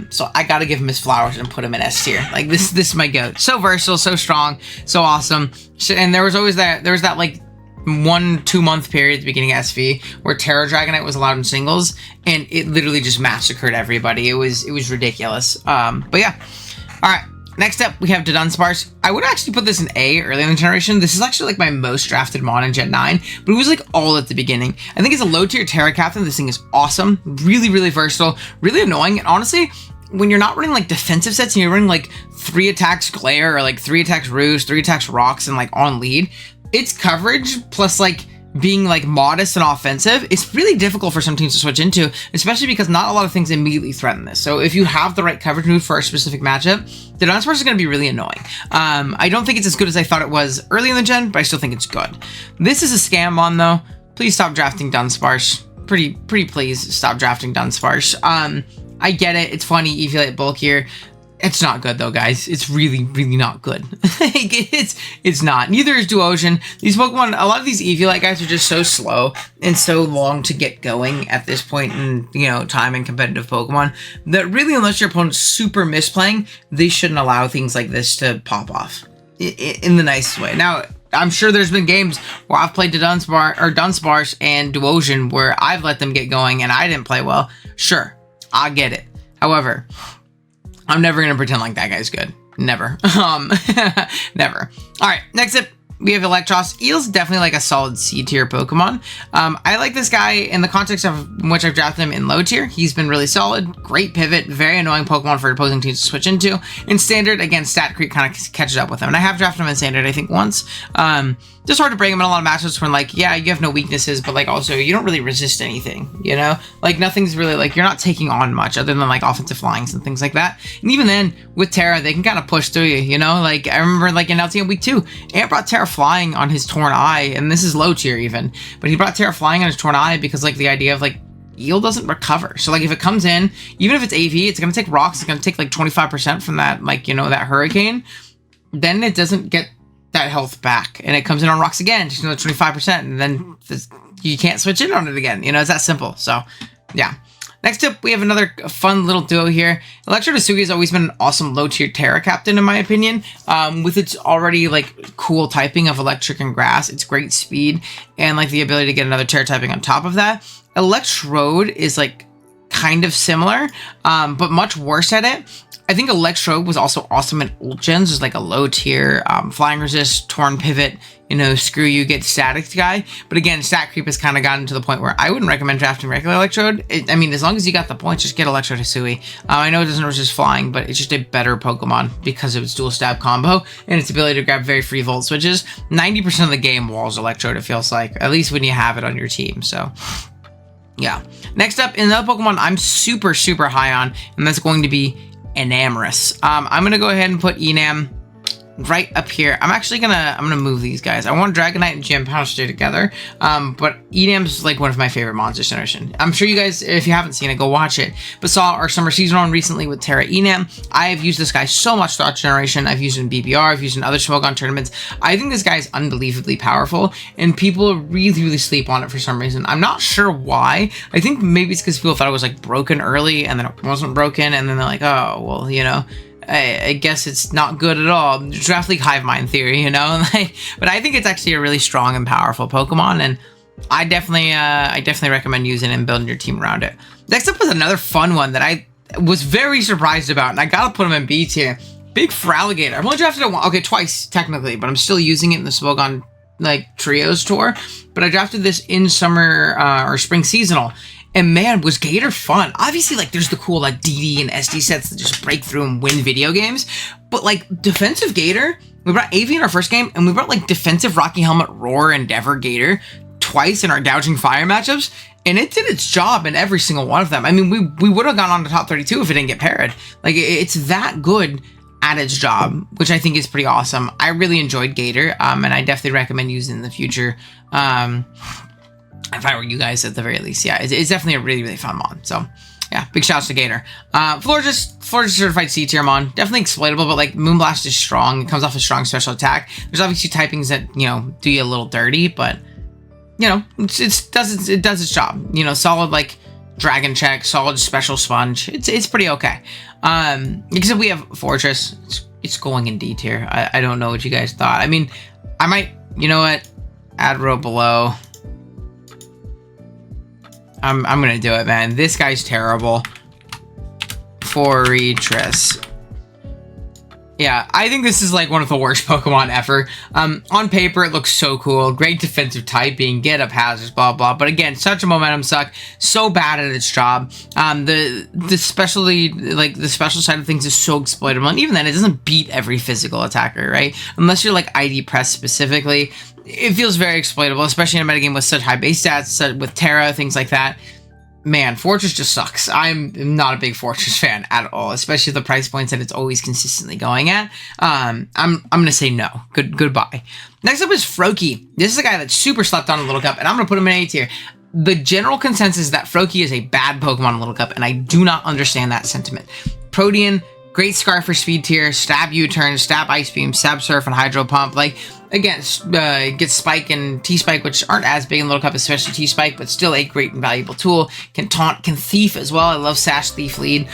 So I gotta give him his flowers and put him in S tier. Like, this is my GOAT. So versatile, so strong, so awesome. And there was that like 1-2 month period at the beginning of SV where Terra Dragonite was allowed in singles, and it literally just massacred everybody. It was ridiculous. But yeah. All right. Next up, we have Dunsparce. I would actually put this in A early in the generation. This is actually like my most drafted mon in Gen 9, but it was like all at the beginning. I think it's a low tier Terra Captain. This thing is awesome. Really, really versatile. Really annoying. And honestly, when you're not running like defensive sets and you're running like 3 attacks Glare or like 3 attacks Roost, 3 attacks Rocks and like on lead, its coverage plus like being like modest and offensive, it's really difficult for some teams to switch into, especially because not a lot of things immediately threaten this. So if you have the right coverage move for a specific matchup, the Dunsparce is going to be really annoying. I don't think it's as good as I thought it was early in the gen, but I still think it's good. This is a scam mon though. Please stop drafting Dunsparce. Pretty please stop drafting Dunsparce. I get it. It's funny. Eviolite bulkier. It's not good though, guys. It's really, really not good. it's not. Neither is Duosion. These Pokemon, a lot of these Eviolite guys are just so slow and so long to get going at this point in, you know, time in competitive Pokemon that really, unless your opponent's super misplaying, they shouldn't allow things like this to pop off in the nicest way. Now, I'm sure there's been games where I've played Dunsparce and Duosion where I've let them get going and I didn't play well. Sure, I get it. However, I'm never going to pretend like that guy's good. Never. Never. All right, next up, we have Electros. Eel's definitely like a solid C tier Pokemon. I like this guy in the context of which I've drafted him in low tier. He's been really solid. Great pivot. Very annoying Pokemon for opposing teams to switch into. In standard, again, stat creep kind of catches up with him. And I have drafted him in standard, I think, once. Just hard to bring him in a lot of matchups when, like, yeah, you have no weaknesses, but, like, also, you don't really resist anything, you know? Like, nothing's really, like, you're not taking on much other than, like, offensive flyings and things like that. And even then, with Terra, they can kind of push through you, you know? Like, I remember, like, in LTM Week 2, Ant brought Terra flying on his Torn Eye, and this is low tier even, but he brought Terra flying on his Torn Eye because, like, the idea of, like, Eel doesn't recover. So, like, if it comes in, even if it's AV, it's going to take rocks, it's going to take, like, 25% from that, like, you know, that Hurricane, then it doesn't get that health back, and it comes in on rocks again, just another 25%, and then you can't switch in on it again. You know, it's that simple. So, yeah. Next up, we have another fun little duo here. Electrodasugi has always been an awesome low-tier Terra Captain, in my opinion. With its already, like, cool typing of Electric and Grass, its great speed, and, like, the ability to get another Terra typing on top of that. Electrode is, like, kind of similar, but much worse at it. I think Electrode was also awesome in old gens as like a low tier flying resist, torn pivot, you know, screw you, get static guy. But again, stat creep has kind of gotten to the point where I wouldn't recommend drafting regular Electrode. I mean, as long as you got the points, just get Electrodasugi. I know it doesn't resist flying, but it's just a better Pokemon because of its dual stab combo and its ability to grab very free volt switches. 90% of the game walls Electrode, it feels like, at least when you have it on your team. So, yeah. Next up, another Pokemon I'm super, super high on, and that's going to be Enamorous. I'm gonna go ahead and put Enam right up here. I'm gonna move these guys. I want Dragonite and Gym Power to stay together. But Enam's like one of my favorite monsters generation. I'm sure you guys, if you haven't seen it, go watch it. But saw our summer season on recently with Terra Enam. I have used this guy so much throughout generation. I've used it in BBR, I've used it in other Smogon tournaments. I think this guy is unbelievably powerful, and people really, really sleep on it for some reason. I'm not sure why. I think maybe it's because people thought it was like broken early, and then it wasn't broken, and then they're like, oh, well, you know, I guess it's not good at all. Draft League hive mind theory, you know? But I think it's actually a really strong and powerful Pokemon, and I definitely recommend using it and building your team around it. Next up was another fun one that I was very surprised about, and I gotta put him in B tier. Big Feraligatr. I've only drafted it twice technically, but I'm still using it in the Smogon like Trios tour. But I drafted this in summer or spring seasonal. And man, was Gator fun. Obviously, like, there's the cool, like, DD and SD sets that just break through and win video games. But, like, defensive Gator, we brought AV in our first game, and we brought, like, defensive Rocky Helmet Roar Endeavor Gator twice in our Gouging Fire matchups. And it did its job in every single one of them. I mean, we would have gone on to top 32 if it didn't get parried. Like, it's that good at its job, which I think is pretty awesome. I really enjoyed Gator, and I definitely recommend using it in the future. If I were you guys, at the very least, yeah, it's definitely a really, really fun mon. So, yeah, big shouts to Gator. Florges certified C tier mon, definitely exploitable, but like Moonblast is strong. It comes off a strong special attack. There's obviously typings that, you know, do you a little dirty, but you know, it does its job. You know, solid like dragon check, solid special sponge. It's pretty okay. Except we have Fortress. It's going in D tier. I don't know what you guys thought. I mean, I might, you know what, add row below. I'm gonna do it, man. This guy's terrible. Fortress. Yeah, I think this is like one of the worst Pokemon ever. On paper, it looks so cool. Great defensive typing, get up hazards, blah, blah. But again, such a momentum suck. So bad at its job. The specialty, like the special side of things is so exploitable. And even then, it doesn't beat every physical attacker, right? Unless you're like ID press specifically. It feels very exploitable, especially in a metagame with such high base stats, with Terra, things like that. Man, Fortress just sucks. I'm not a big Fortress fan at all, especially the price points that it's always consistently going at. I'm gonna say no. Goodbye. Next up is Froakie. This is a guy that's super slept on in Little Cup, and I'm gonna put him in A tier. The general consensus is that Froakie is a bad Pokemon in Little Cup, and I do not understand that sentiment. Protean, great Scarf for speed tier, stab U-turn, stab Ice Beam, stab Surf, and Hydro Pump. Like, again, gets Spike and T-Spike, which aren't as big in Little Cup, especially T-Spike, but still a great and valuable tool. Can taunt, can thief as well. I love Sash, Thief, Lead.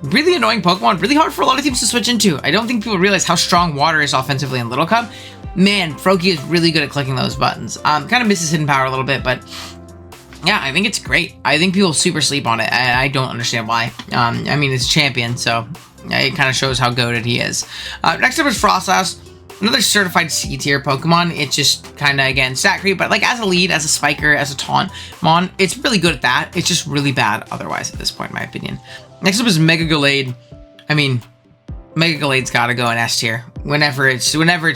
Really annoying Pokemon, really hard for a lot of teams to switch into. I don't think people realize how strong Water is offensively in Little Cup. Man, Froakie is really good at clicking those buttons. Kind of misses hidden power a little bit, but yeah, I think it's great. I think people super sleep on it, and I don't understand why. I mean, it's champion, so it kind of shows how goated he is. Next up is Frostlass. Another certified C tier Pokemon. It's just kind of, again, stat creep, but like as a lead, as a spiker, as a taunt mon, it's really good at that. It's just really bad otherwise at this point, in my opinion. Next up is Mega Gallade. I mean, Mega Gallade's got to go in S tier whenever it's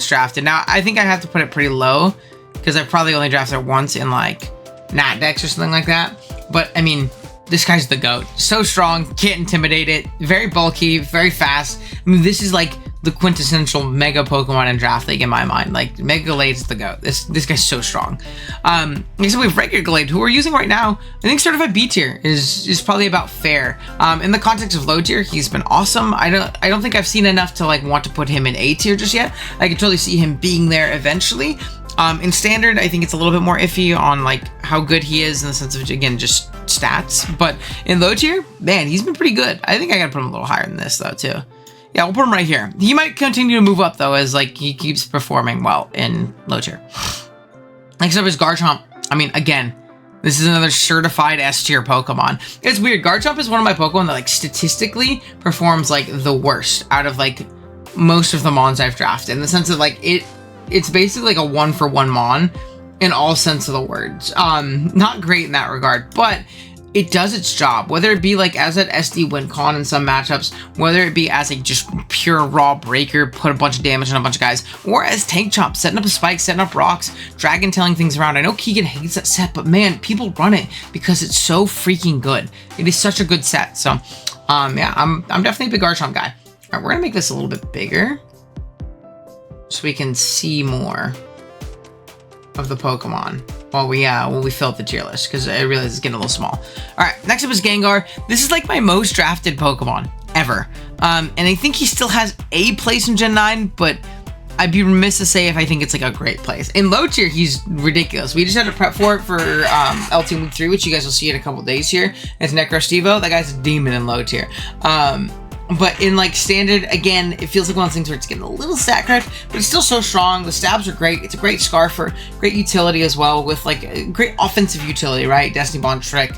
drafted. Now, I think I have to put it pretty low because I've probably only drafted it once in like Nat decks or something like that. But I mean, this guy's the GOAT. So strong, can't intimidate it. Very bulky, very fast. I mean, this is like the quintessential Mega Pokemon in Draft League in my mind. Like, Mega Gallade's the GOAT. This guy's so strong. Next up, we have regular Gallade, who we're using right now. I think certified B tier is probably about fair. In the context of low tier, he's been awesome. I don't think I've seen enough to like want to put him in A tier just yet. I can totally see him being there eventually. In standard, I think it's a little bit more iffy on like how good he is in the sense of, again, just stats. But in low tier, man, he's been pretty good. I think I gotta put him a little higher than this though too. Yeah, we'll put him right here. He might continue to move up though, as like he keeps performing well in low tier. Next up is Garchomp. I mean, again, this is another certified S tier Pokemon. It's weird. Garchomp is one of my Pokemon that like statistically performs like the worst out of like most of the Mons I've drafted, in the sense of like it's basically like a 1-for-1 Mon in all sense of the words. Not great in that regard, but it does its job, whether it be like as an SD win con in some matchups, whether it be as a just pure raw breaker, put a bunch of damage on a bunch of guys, or as Tank Chomp, setting up a spike, setting up rocks, dragon tailing things around. I know Keegan hates that set, but man, people run it because it's so freaking good. It is such a good set. So, yeah, I'm definitely a big Garchomp guy. All right, we're gonna make this a little bit bigger so we can see more of the Pokemon while we fill up the tier list, because I realize it's getting a little small. All right, next up is Gengar. This is like my most drafted Pokemon ever, and I think he still has a place in Gen 9, but I'd be remiss to say if I think it's like a great place. In low tier, he's ridiculous. We just had to prep for it for LT Week 3, which you guys will see in a couple days here. It's Necrostevo. That guy's a demon in low tier. But in like standard, again, it feels like one of those things where it's getting a little stat cracked, but it's still so strong. The stabs are great. It's a great Scarfer, great utility as well, with like a great offensive utility, right? Destiny Bond trick,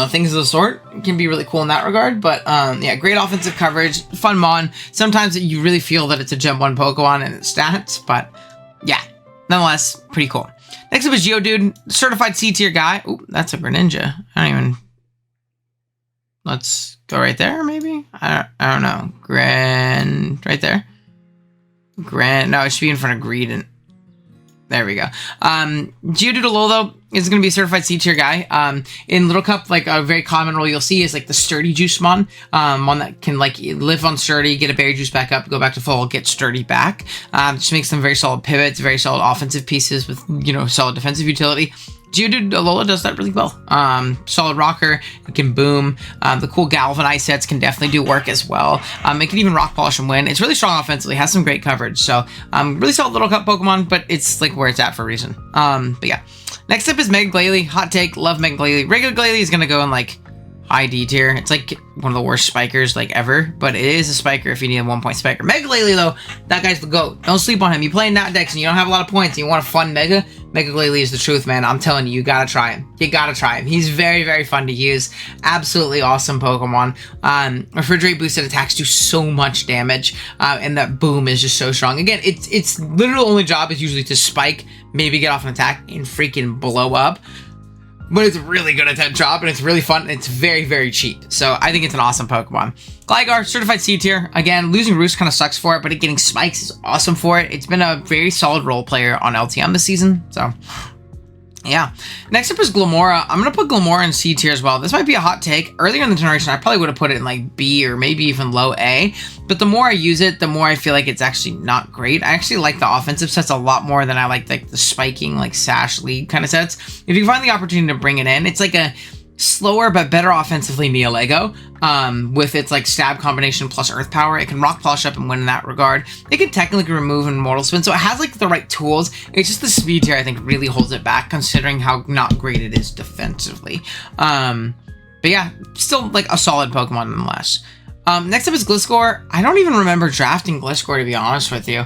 things of the sort can be really cool in that regard. But yeah, great offensive coverage, fun Mon. Sometimes you really feel that it's a Gen 1 Pokemon and its stats, but yeah, nonetheless, pretty cool. Next up is Geodude, certified C tier guy. Ooh, that's a Greninja. Let's go right there, maybe? I don't know. Right there? No, it should be in front of Greedent. There we go. Geodude though is going to be a certified C tier guy. In Little Cup, like a very common role you'll see is like the sturdy juice mon, one that can like live on sturdy, get a berry juice back up, go back to full, get sturdy back. Just makes them very solid pivots, very solid offensive pieces with, you know, solid defensive utility. Geodude Alola does that really well. Solid rocker, it can boom. The cool Galvanize sets can definitely do work as well. It can even rock polish and win. It's really strong offensively, has some great coverage. So really solid Little Cup Pokemon, but it's like where it's at for a reason. But yeah. Next up is Mega Glalie. Hot take, love Mega Glalie. Regular Glalie is gonna go in like high D tier. It's like one of the worst spikers like ever, but it is a spiker if you need a 1-point spiker. Mega Glalie though, that guy's the GOAT. Don't sleep on him. You play Nat Dex and you don't have a lot of points and you want a fun Mega Glalie is the truth, man. I'm telling you, you gotta try him. You gotta try him. He's very, very fun to use. Absolutely awesome Pokemon. Refrigerate boosted attacks do so much damage, and that boom is just so strong. Again, its literal only job is usually to spike, maybe get off an attack, and freaking blow up. But it's really good at that job, and it's really fun, and it's very, very cheap. So I think it's an awesome Pokemon. Gligar, certified C tier. Again, losing Roost kind of sucks for it, but getting Spikes is awesome for it. It's been a very solid role player on LTM this season, so yeah. Next up is Glamora. I'm going to put Glamora in C tier as well. This might be a hot take. Earlier in the generation, I probably would have put it in like B or maybe even low A. But the more I use it, the more I feel like it's actually not great. I actually like the offensive sets a lot more than I like the spiking, like Sash lead kind of sets. If you find the opportunity to bring it in, it's like a slower but better offensively Neolego, with its like stab combination plus earth power. It can rock polish up and win in that regard. It can technically remove and mortal spin, so it has like the right tools. It's just the speed tier I think really holds it back, considering how not great it is defensively. But yeah, still like a solid Pokemon nonetheless. Next up is Gliscor. I don't even remember drafting Gliscor, to be honest with you.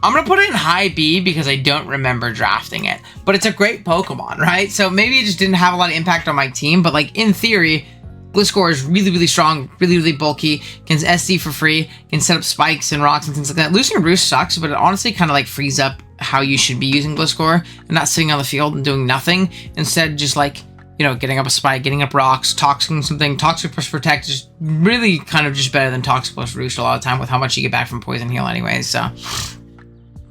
I'm going to put it in high B because I don't remember drafting it. But it's a great Pokemon, right? So maybe it just didn't have a lot of impact on my team. But like in theory, Gliscor is really, really strong, really, really bulky, can SD for free, can set up spikes and rocks and things like that. Losing Roost sucks, but it honestly kind of like frees up how you should be using Gliscor and not sitting on the field and doing nothing. Instead, just like, you know, getting up a spike, getting up rocks, toxing something. Toxic plus Protect is really kind of just better than Toxic plus Roost a lot of the time with how much you get back from Poison Heal anyways. So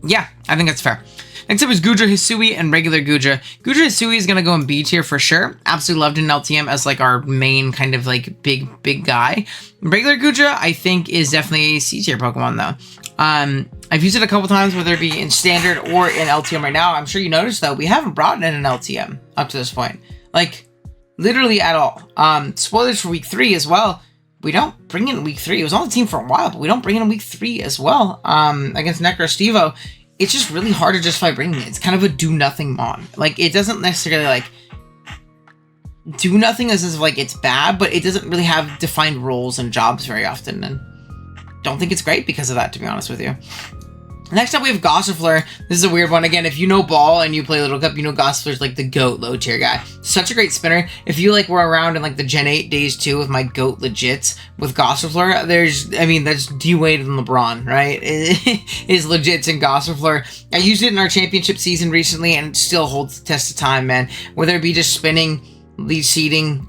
yeah, I think that's fair. Next up is Gudra Hisui and regular Gudra. Gudra Hisui is going to go in B tier for sure. Absolutely loved in LTM as like our main kind of like big guy. Regular Gudra, I think, is definitely a C tier Pokemon though. I've used it a couple times, whether it be in standard or in LTM right now. I'm sure you noticed though, we haven't brought it in an LTM up to this point. Like, literally at all. Spoilers for week 3 as well. We don't bring it in week 3. It was on the team for a while, but we don't bring it in week 3 as well. Against Necrostevo, it's just really hard to justify bringing it. It's kind of a do-nothing mon. Like, it doesn't necessarily, like, do nothing as if, like, it's bad, but it doesn't really have defined roles and jobs very often, and don't think it's great because of that, to be honest with you. Next up, we have Gossifleur. This is a weird one. Again, if you know Ball and you play Little Cup, you know Gossifleur's like the GOAT low tier guy. Such a great spinner. If you like were around in like the Gen 8 days too with my GOAT legits with Gossifleur, that's D-Wade and LeBron, right? Is legits in Gossifleur. I used it in our championship season recently and it still holds the test of time, man. Whether it be just spinning, lead seeding,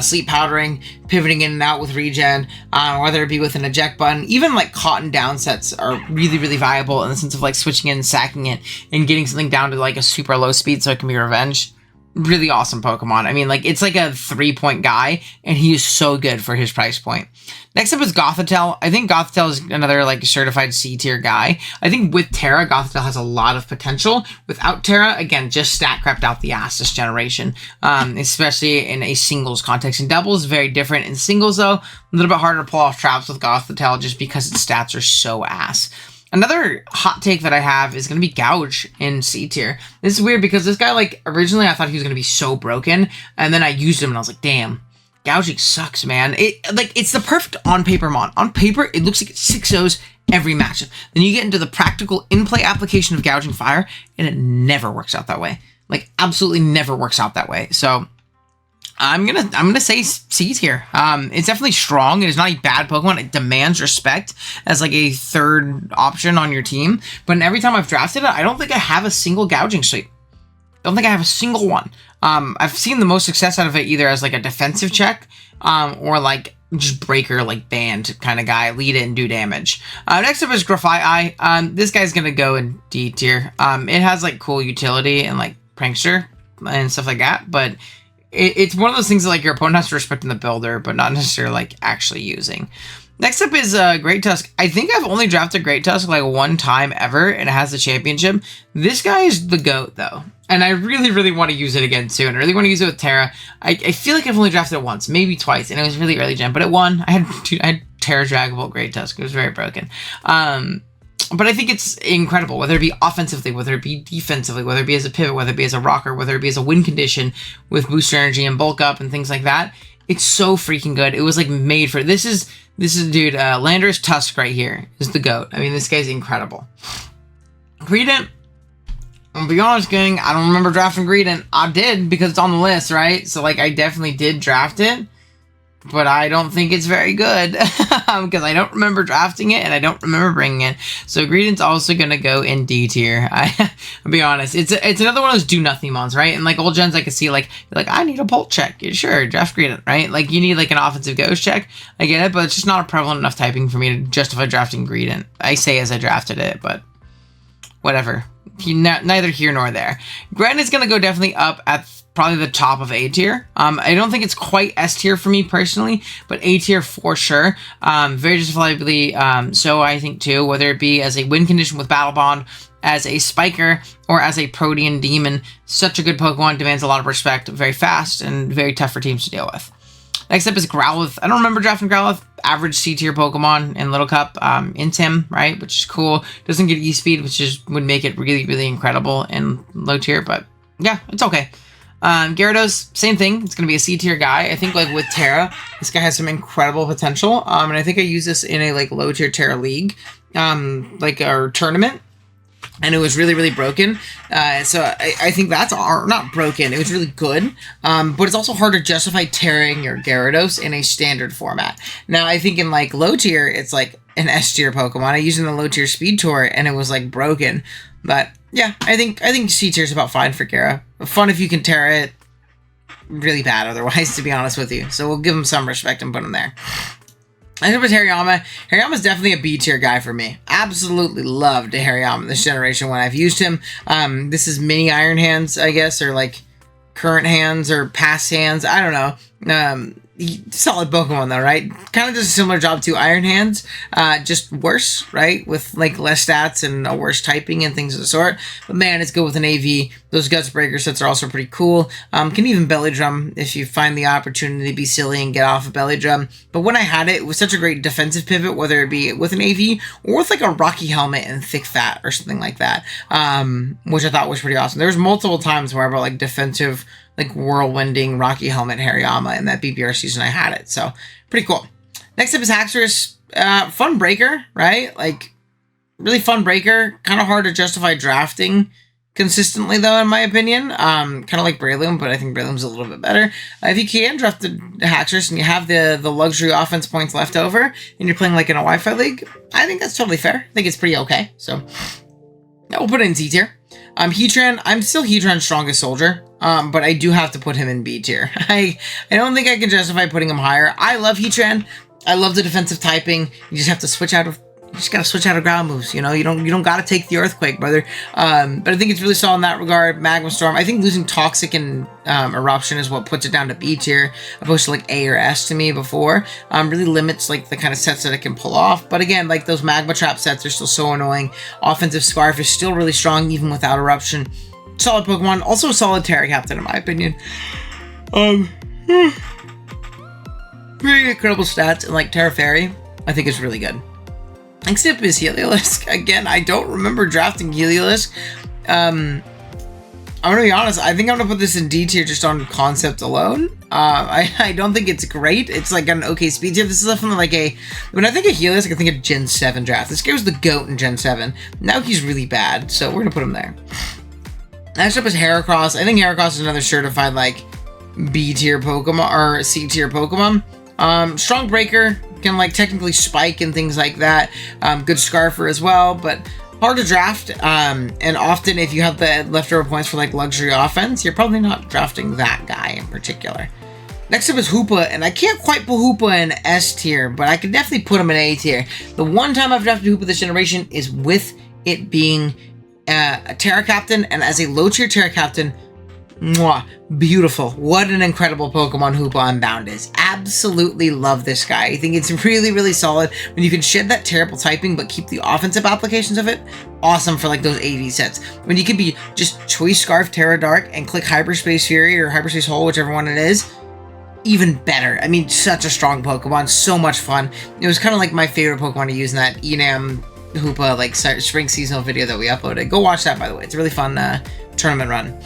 sleep powdering, pivoting in and out with regen, whether it be with an eject button, even like cotton down sets are really, really viable in the sense of like switching in and sacking it and getting something down to like a super low speed so it can be revenged. Really awesome Pokemon. I mean, like, it's like a 3-point guy, and he is so good for his price point. Next up is Gothitelle. I think Gothitelle is another, like, certified C-tier guy. I think with Terra, Gothitelle has a lot of potential. Without Terra, again, just stat crept out the ass this generation, especially in a singles context. In doubles, very different. In singles, though, a little bit harder to pull off traps with Gothitelle just because its stats are so ass. Another hot take that I have is going to be Gouge in C tier. This is weird because this guy, like, originally I thought he was going to be so broken, and then I used him and I was like, damn, Gouging sucks, man. It's the perfect on-paper mon. On paper, it looks like it's 6-0s every matchup. Then you get into the practical in-play application of Gouging Fire, and it never works out that way. Like, absolutely never works out that way. So I'm gonna say C tier. It's definitely strong. It is not a bad Pokemon. It demands respect as like a third option on your team. But every time I've drafted it, I don't think I have a single gouging sweep. Don't think I have a single one. I've seen the most success out of it either as like a defensive check, or like just breaker, like band kind of guy, lead it and do damage. Next up is Graphite Eye. This guy's gonna go in D tier. It has like cool utility and like prankster and stuff like that, but it's one of those things that like your opponent has to respect in the builder, but not necessarily like actually using. Next up is Great Tusk. I think I've only drafted Great Tusk like one time ever, and it has the championship. This guy is the GOAT, though. And I really, really want to use it again soon. I really want to use it with Terra. I feel like I've only drafted it once, maybe twice, and it was really early gen, but it won. I had Terra Dragable Great Tusk. It was very broken. But I think it's incredible, whether it be offensively, whether it be defensively, whether it be as a pivot, whether it be as a rocker, whether it be as a win condition with booster energy and bulk up and things like that. It's so freaking good. It was like made for this is dude, Landorus Tusk right here is the GOAT. I mean, this guy's incredible. Greedent, I'll be honest, gang, I don't remember drafting Greedent. I did because it's on the list, right? So like I definitely did draft it, but I don't think it's very good because I don't remember drafting it and I don't remember bringing it. So Greedent's also gonna go in D tier. I'll be honest, it's another one of those do nothing mons, right? And like old gens, I could see like I need a bolt check. Yeah, sure, draft Greedent, right? Like you need like an offensive ghost check. I get it, but it's just not a prevalent enough typing for me to justify drafting Greedent. I say as I drafted it, but whatever. Neither here nor there. Gren is gonna go definitely up at probably the top of A tier. I don't think it's quite S tier for me personally, but A tier for sure. Very justifiably so, I think too, whether it be as a win condition with Battle Bond, as a spiker, or as a Protean Demon. Such a good Pokemon, demands a lot of respect, very fast, and very tough for teams to deal with. Next up is Growlithe. I don't remember drafting Growlithe. Average C tier Pokemon in Little Cup. Intim, right? Which is cool. Doesn't get E-Speed, which would make it really, really incredible in low tier, but yeah, it's okay. Gyarados, same thing. It's going to be a C tier guy. I think like with Terra, this guy has some incredible potential. And I think I used this in a like low tier Terra league, like our tournament. And it was really, really broken. So I think that's not broken. It was really good. But it's also hard to justify tearing your Gyarados in a standard format. Now, I think in like low tier, it's like an S tier Pokemon. I used it in the low tier Speed Tour, and it was like broken. But yeah, I think C tier is about fine for Gyara. Fun if you can tear it. Really bad otherwise, to be honest with you. So we'll give him some respect and put him there. I think with Hariyama. Hariyama's definitely a B tier guy for me. Absolutely loved Hariyama this generation when I've used him. This is mini Iron Hands, I guess, or like current hands or past hands. I don't know. Solid Pokemon though, right? Kind of does a similar job to Iron Hands, just worse, right? With like less stats and a worse typing and things of the sort. But man, it's good with an AV. Those Guts Breaker sets are also pretty cool. Can even Belly Drum if you find the opportunity to be silly and get off a Belly Drum. But when I had it, it was such a great defensive pivot, whether it be with an AV or with like a Rocky Helmet and Thick Fat or something like that, which I thought was pretty awesome. There was multiple times where I brought like defensive, like whirlwinding Rocky Helmet Hariyama in that BBR season I had it. So pretty cool. Next up is Haxorus. Fun breaker, right? Like really fun breaker. Kind of hard to justify drafting consistently though, in my opinion. Kind of like Breloom, but I think Breloom's a little bit better. If you can draft the Haxorus and you have the luxury offense points left over and you're playing like in a Wi-Fi league, I think that's totally fair. I think it's pretty okay. So yeah, we'll put it in C tier. Heatran, I'm still Heatran's strongest soldier, but I do have to put him in B tier. I don't think I can justify putting him higher. I love Heatran. I love the defensive typing. You just have to switch out of, ground moves. You know, you don't gotta take the Earthquake, brother. But I think it's really solid in that regard. Magma Storm. I think losing Toxic and Eruption is what puts it down to B tier, opposed to like A or S to me before. Really limits like the kind of sets that it can pull off. But again, like those Magma Trap sets are still so annoying. Offensive Scarf is still really strong even without Eruption. Solid Pokemon. Also a solid Terra Captain in my opinion. Pretty incredible stats, and like Terra Fairy, I think is really good. Next up is Heliolisk. Again, I don't remember drafting Heliolisk. I'm gonna be honest, I think I'm gonna put this in D tier just on concept alone. I don't think it's great. It's like an okay speed tier. This is definitely like when I think of Heliolisk, I think of Gen 7 draft. This guy was the GOAT in Gen 7. Now he's really bad, so we're gonna put him there. Next up is Heracross. I think Heracross is another certified like B tier Pokemon or C tier Pokemon. Strong breaker, can like technically spike and things like that. Good Scarfer as well, but hard to draft. And often if you have the leftover points for like luxury offense, you're probably not drafting that guy in particular. Next up is Hoopa, and I can't quite put Hoopa in S tier, but I could definitely put him in A tier. The one time I've drafted Hoopa this generation is with it being a Terra Captain, and as a low tier Terra Captain, mwah, beautiful. What an incredible Pokemon Hoopa Unbound is. Absolutely love this guy. I think it's really, really solid. When you can shed that terrible typing, but keep the offensive applications of it, awesome for like those AV sets. When you could be just Choice Scarf Terra Dark and click Hyperspace Fury or Hyperspace Hole, whichever one it is, even better. I mean, such a strong Pokemon, so much fun. It was kind of like my favorite Pokemon to use in that Enam Hoopa like spring seasonal video that we uploaded. Go watch that, by the way. It's a really fun tournament run.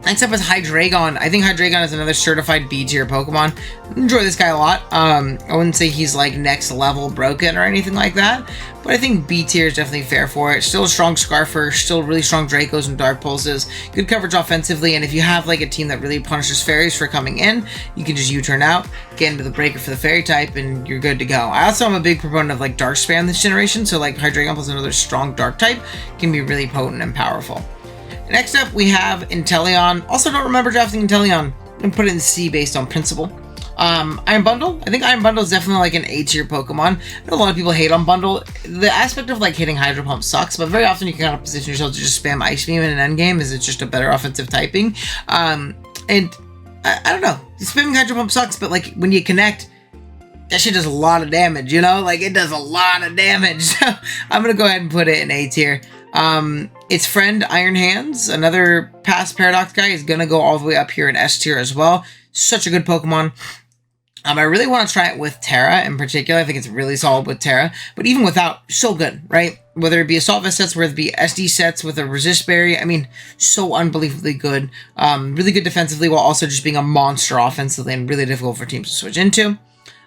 Next up is Hydreigon. I think Hydreigon is another certified B tier Pokemon. Enjoy this guy a lot. I wouldn't say he's like next level broken or anything like that, but I think B tier is definitely fair for it. Still a strong Scarfer, still really strong Dracos and Dark Pulses, good coverage offensively, and if you have like a team that really punishes fairies for coming in, you can just U-turn out, get into the breaker for the fairy type, and you're good to go. I also am a big proponent of like Dark Spam this generation, so like Hydreigon plus another strong Dark type can be really potent and powerful. Next up, we have Inteleon. Also, don't remember drafting Inteleon and put it in C based on principle. Iron Bundle. I think Iron Bundle is definitely like an A tier Pokemon. I know a lot of people hate on Bundle. The aspect of like hitting Hydro Pump sucks, but very often you can kind of position yourself to just spam Ice Beam in an endgame as it's just a better offensive typing. And I don't know. Spamming Hydro Pump sucks, but like when you connect, that shit does a lot of damage, you know? Like it does a lot of damage. So I'm going to go ahead and put it in A tier. Its friend, Iron Hands, another past Paradox guy, is going to go all the way up here in S tier as well. Such a good Pokemon. I really want to try it with Terra in particular. I think it's really solid with Terra. But even without, so good, right? Whether it be Assault Vest sets, whether it be SD sets with a Resist Berry. I mean, so unbelievably good. Really good defensively while also just being a monster offensively and really difficult for teams to switch into.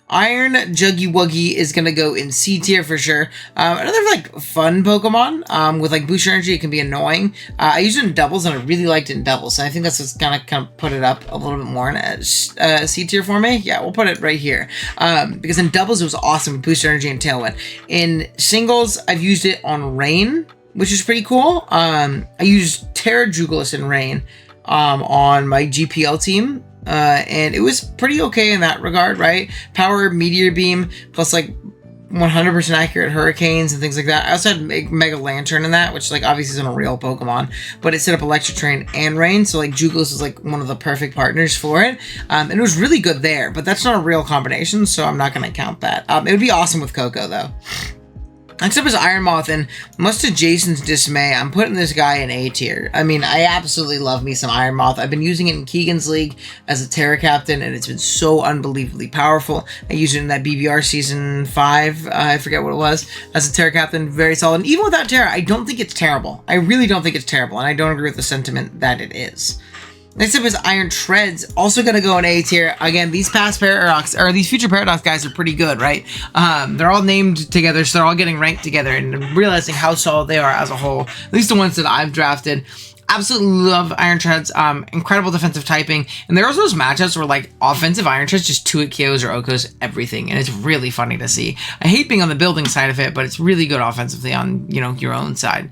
Iron Juggy Wuggy is going to go in C tier for sure. Another like fun Pokemon with like booster energy. It can be annoying. I used it in doubles and I really liked it in doubles. So I think that's what's going to kind of put it up a little bit more in C tier for me. Yeah, we'll put it right here. Because in doubles it was awesome with booster energy and Tailwind. In singles I've used it on Rain, which is pretty cool. I used Terra Jugulis in Rain on my GPL team. And it was pretty okay in that regard, right? Power Meteor Beam plus like 100% accurate Hurricanes and things like that. I also had Mega Lantern in that, which like obviously isn't a real Pokemon, but it set up Electric Train and Rain, so like Jugulis is like one of the perfect partners for it. And it was really good there, but that's not a real combination, so I'm not going to count that. It would be awesome with Coco though. Next up is Iron Moth, and much to Jason's dismay, I'm putting this guy in A tier. I mean, I absolutely love me some Iron Moth. I've been using it in Keegan's League as a Terra Captain, and it's been so unbelievably powerful. I used it in that BBR Season 5, I forget what it was, as a Terra Captain, very solid. And even without Terra, I don't think it's terrible. I really don't think it's terrible, and I don't agree with the sentiment that it is. Next up is Iron Treads, also going to go in A tier. Again, these past Paradox, or these future Paradox guys are pretty good, right? They're all named together, so they're all getting ranked together and realizing how solid they are as a whole. At least the ones that I've drafted. Absolutely love Iron Treads. Incredible defensive typing. And there are those matchups where like offensive Iron Treads just 2-hit KOs or OHKOs everything. And it's really funny to see. I hate being on the building side of it, but it's really good offensively on, you know, your own side.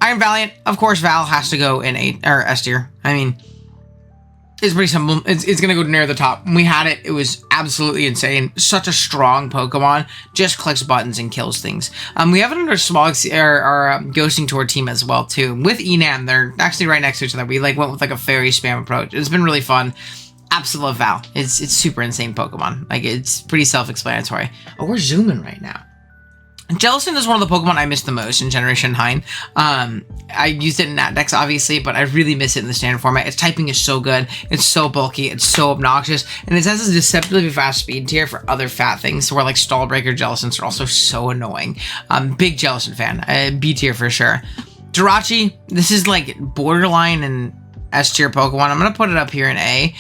Iron Valiant, of course, Val has to go in A or S tier. I mean, it's pretty simple. It's going to go near the top. When we had it, it was absolutely insane. Such a strong Pokemon. Just clicks buttons and kills things. We have it under Smog, our Ghosting Tour team as well, too. With Enam, they're actually right next to each other. We like went with like a fairy spam approach. It's been really fun. Absolute Val. It's super insane Pokemon. Like, it's pretty self-explanatory. Oh, we're zooming right now. Jellicent is one of the Pokemon I miss the most in Generation 9. I used it in Nat Dex, obviously, but I really miss it in the standard format. Its typing is so good. It's so bulky. It's so obnoxious. And it has a deceptively fast speed tier for other fat things, so where like Stallbreaker Jellicents are also so annoying. Big Jellicent fan. B tier for sure. Jirachi, this is like borderline and S tier Pokemon. I'm going to put it up here in A.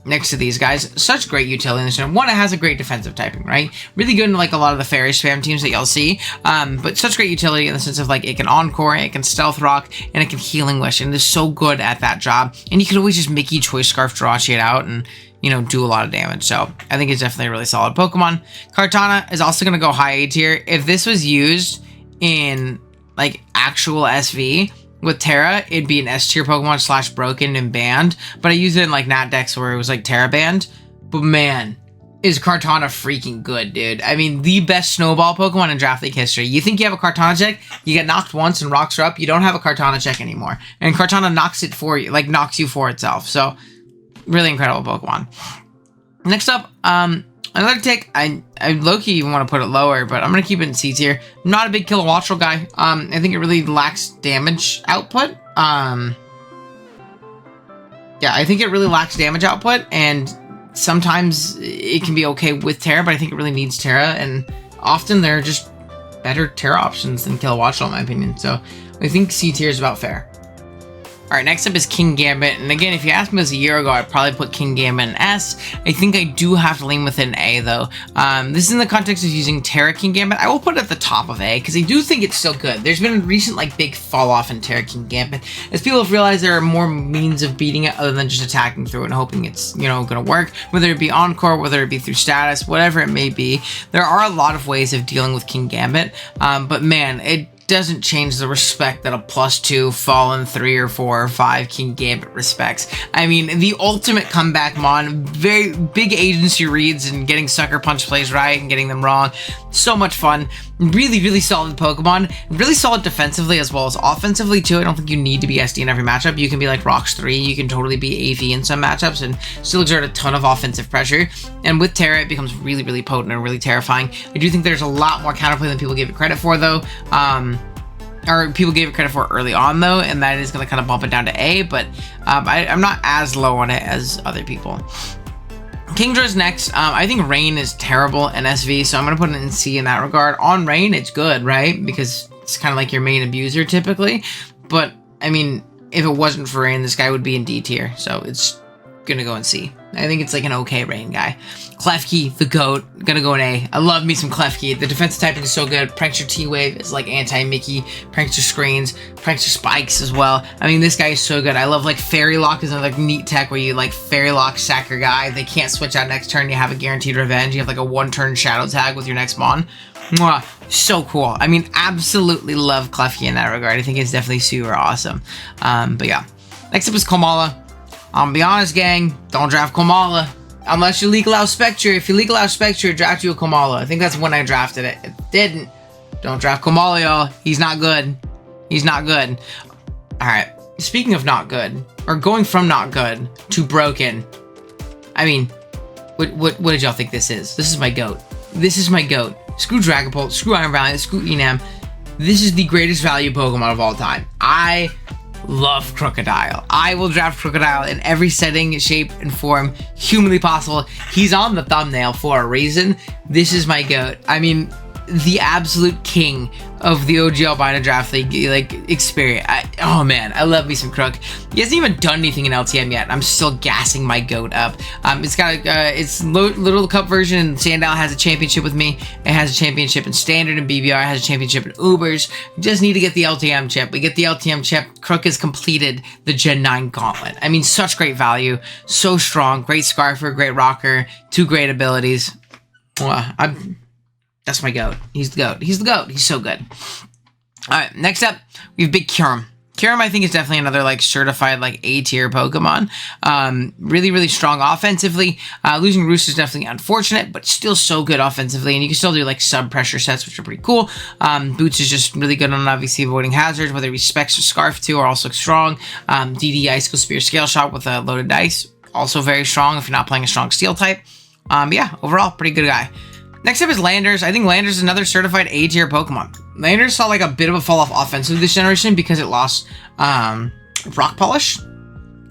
Next to these guys. Such great utility in this one. One, it has a great defensive typing, right? Really good in like a lot of the fairy spam teams that you'll see. But such great utility in the sense of like it can Encore, it can Stealth Rock, and it can Healing Wish, and it is so good at that job. And you can always just Mickey Choice Scarf Jirachi it out and, you know, do a lot of damage. So I think it's definitely a really solid Pokemon. Kartana is also going to go high A tier. If this was used in like actual SV, with Terra, it'd be an S tier Pokemon / broken and banned, but I used it in like Nat decks where it was like Terra banned. But man, is Kartana freaking good, dude. I mean, the best snowball Pokemon in Draft League history. You think you have a Kartana check, you get knocked once and rocks her up, you don't have a Kartana check anymore. And Kartana knocks it for you, like knocks you for itself. So, really incredible Pokemon. Next up, another tick, I low-key even want to put it lower, but I'm going to keep it in C tier. I'm not a big Kilowattrel guy. I think it really lacks damage output. Yeah, I think it really lacks damage output, and sometimes it can be okay with Terra, but I think it really needs Terra, and often there are just better Terra options than Kilowattrel, in my opinion. So I think C tier is about fair. Alright, next up is King Gambit, and again, if you asked me this a year ago, I'd probably put King Gambit in S. I think I do have to lean with an A, though. This is in the context of using Terra King Gambit. I will put it at the top of A, because I do think it's still good. There's been a recent, like, big fall-off in Terra King Gambit, as people have realized there are more means of beating it other than just attacking through it and hoping it's, you know, gonna work, whether it be Encore, whether it be through status, whatever it may be. There are a lot of ways of dealing with King Gambit, but man, it doesn't change the respect that a +2 Fallen 3 or 4 or 5 King Gambit respects. I mean, the ultimate comeback mon, very big agency reads and getting Sucker Punch plays right and getting them wrong. So much fun. Really, really solid Pokemon. Really solid defensively as well as offensively too. I don't think you need to be SD in every matchup. You can be like Rocks 3, you can totally be AV in some matchups and still exert a ton of offensive pressure. And with Terra, it becomes really, really potent and really terrifying. I do think there's a lot more counterplay than people give it credit for, though. Or people gave it credit for early on, though, and that is going to kind of bump it down to A, but I'm not as low on it as other people. Kingdra's next. I think Rain is terrible in SV, so I'm going to put it in C in that regard. On Rain, it's good, right? Because it's kind of like your main abuser, typically. But, I mean, if it wasn't for Rain, this guy would be in D tier, so it's going to go in C. I think it's like an okay Rain guy. Klefki, the GOAT, gonna go in A. I love me some Klefki. The defensive typing is so good. Prankster T-Wave is like anti-Mickey. Prankster Screens, Prankster Spikes as well. I mean, this guy is so good. I love like Fairy Lock is another neat tech where you like Fairy Lock sack your guy. They can't switch out next turn. You have a guaranteed revenge. You have like a 1-turn shadow tag with your next mon. Mwah, so cool. I mean, absolutely love Klefki in that regard. I think it's definitely super awesome. But yeah. Next up is Komala. I'll be honest, gang, don't draft Komala. Unless you legal out Spectre. If you legal out Spectre, draft you a Komala. I think that's when I drafted it. It didn't. Don't draft Komala, y'all. He's not good. He's not good. Alright, speaking of not good, or going from not good to broken, I mean, what did y'all think this is? This is my GOAT. This is my GOAT. Screw Dragapult, screw Iron Valiant, screw Enam. This is the greatest value Pokemon of all time. I love Crocodile. I will draft Crocodile in every setting, shape, and form humanly possible. He's on the thumbnail for a reason. This is my GOAT. I mean, the absolute king of the OG Albino Draft League like experience. Oh man, I love me some Crook. He hasn't even done anything in LTM yet. I'm still gassing my GOAT up. It's got its Little Cup version, and Sandal has a championship with me. It has a championship in Standard and BBR. It has a championship in Ubers. We just need to get the LTM chip. We get the LTM chip. Crook has completed the Gen 9 Gauntlet. I mean, such great value, so strong, great Scarfer, great Rocker, 2 great abilities. That's my GOAT. He's the GOAT. He's the GOAT. He's so good. Alright, next up, we have Big Kyurem. Kyurem, I think, is definitely another, like, certified, like, A-tier Pokemon. Really, really strong offensively. Losing Roost is definitely unfortunate, but still so good offensively, and you can still do, like, sub-pressure sets, which are pretty cool. Boots is just really good on, obviously, avoiding hazards, whether it be Specs or Scarf, too, are also strong. DD, Icicle Spear, Scale Shot with a loaded dice, also very strong if you're not playing a strong Steel type. But yeah, overall, pretty good guy. Next up is Landers. I think Landers is another certified A-tier Pokemon. Landers saw like a bit of a fall off offensively this generation because it lost Rock Polish,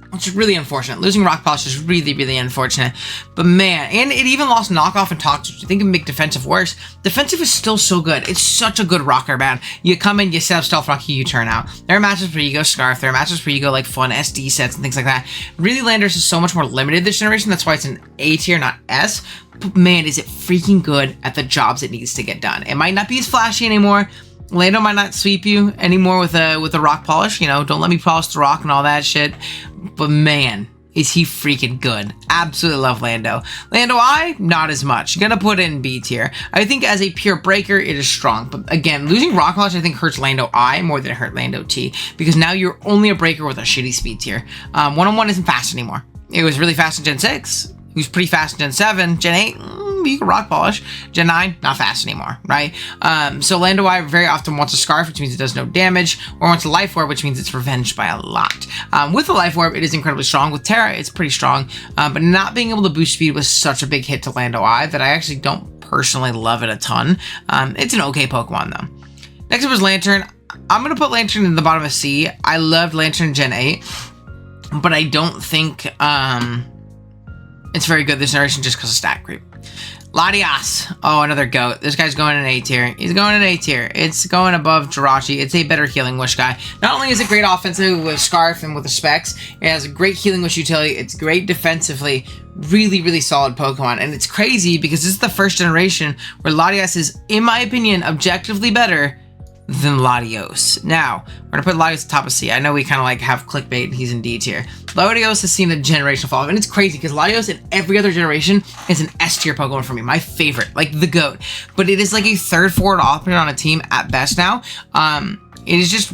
which is really unfortunate. Losing Rock Polish is really, really unfortunate. But man, and it even lost Knockoff and Toxic, which I think can make defensive worse. Defensive is still so good. It's such a good rocker, man. You come in, you set up Stealth Rocky, you turn out. There are matches where you go Scarf. There are matches where you go like fun SD sets and things like that. Really, Landers is so much more limited this generation. That's why it's an A tier, not S. But man, is it freaking good at the jobs it needs to get done. It might not be as flashy anymore. Lando might not sweep you anymore with a rock polish. You know, don't let me polish the rock and all that shit. But man, is he freaking good. Absolutely love Lando. Lando I, not as much. Gonna put it in B tier. I think as a pure breaker, it is strong. But again, losing Rock Launch I think hurts Lando I more than it hurt Lando T. Because now you're only a breaker with a shitty speed tier. One-on-one isn't fast anymore. It was really fast in Gen 6. It was pretty fast in Gen 7. Gen 8, you can rock polish. Gen 9, not fast anymore, right? So Lando I very often wants a Scarf, which means it does no damage, or wants a Life Orb, which means it's revenged by a lot. With the Life Orb, it is incredibly strong. With Terra, it's pretty strong, but not being able to boost speed was such a big hit to Lando I that I actually don't personally love it a ton. It's an okay Pokemon, though. Next up is Lantern. I'm going to put Lantern in the bottom of C. I loved Lantern Gen 8, but I don't think it's very good this generation just because of stat creep. Latias. Oh, another GOAT. This guy's going in A tier. He's going in A tier. It's going above Jirachi. It's a better Healing Wish guy. Not only is it great offensively with Scarf and with the specs, it has a great Healing Wish utility. It's great defensively. Really, really solid Pokemon. And it's crazy because this is the first generation where Latias is, in my opinion, objectively better than Latios. Now, we're gonna put Latios at the top of C. I know we kind of like have clickbait and he's in D tier. Latios has seen a generational fall off, and it's crazy because Latios in every other generation is an S tier Pokemon for me. My favorite, like the GOAT. But it is like a third forward opponent on a team at best now. It is just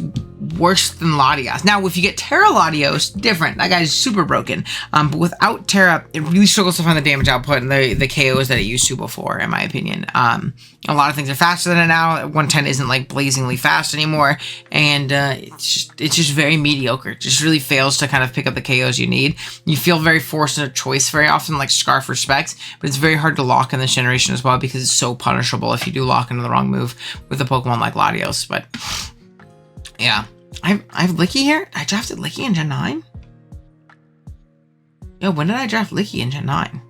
worse than Latias. Now, if you get Terra Latios, different. That guy's super broken. But without Terra, it really struggles to find the damage output and the KOs that it used to before, in my opinion. A lot of things are faster than it now. 110 isn't like blazingly fast anymore. And it's just very mediocre. It just really fails to kind of pick up the KOs you need. You feel very forced in a choice very often, like Scarf or Specs. But it's very hard to lock in this generation as well because it's so punishable if you do lock into the wrong move with a Pokemon like Latios. But yeah, I have Licky here. I drafted Licky in Gen 9. Yo, when did I draft Licky in Gen 9?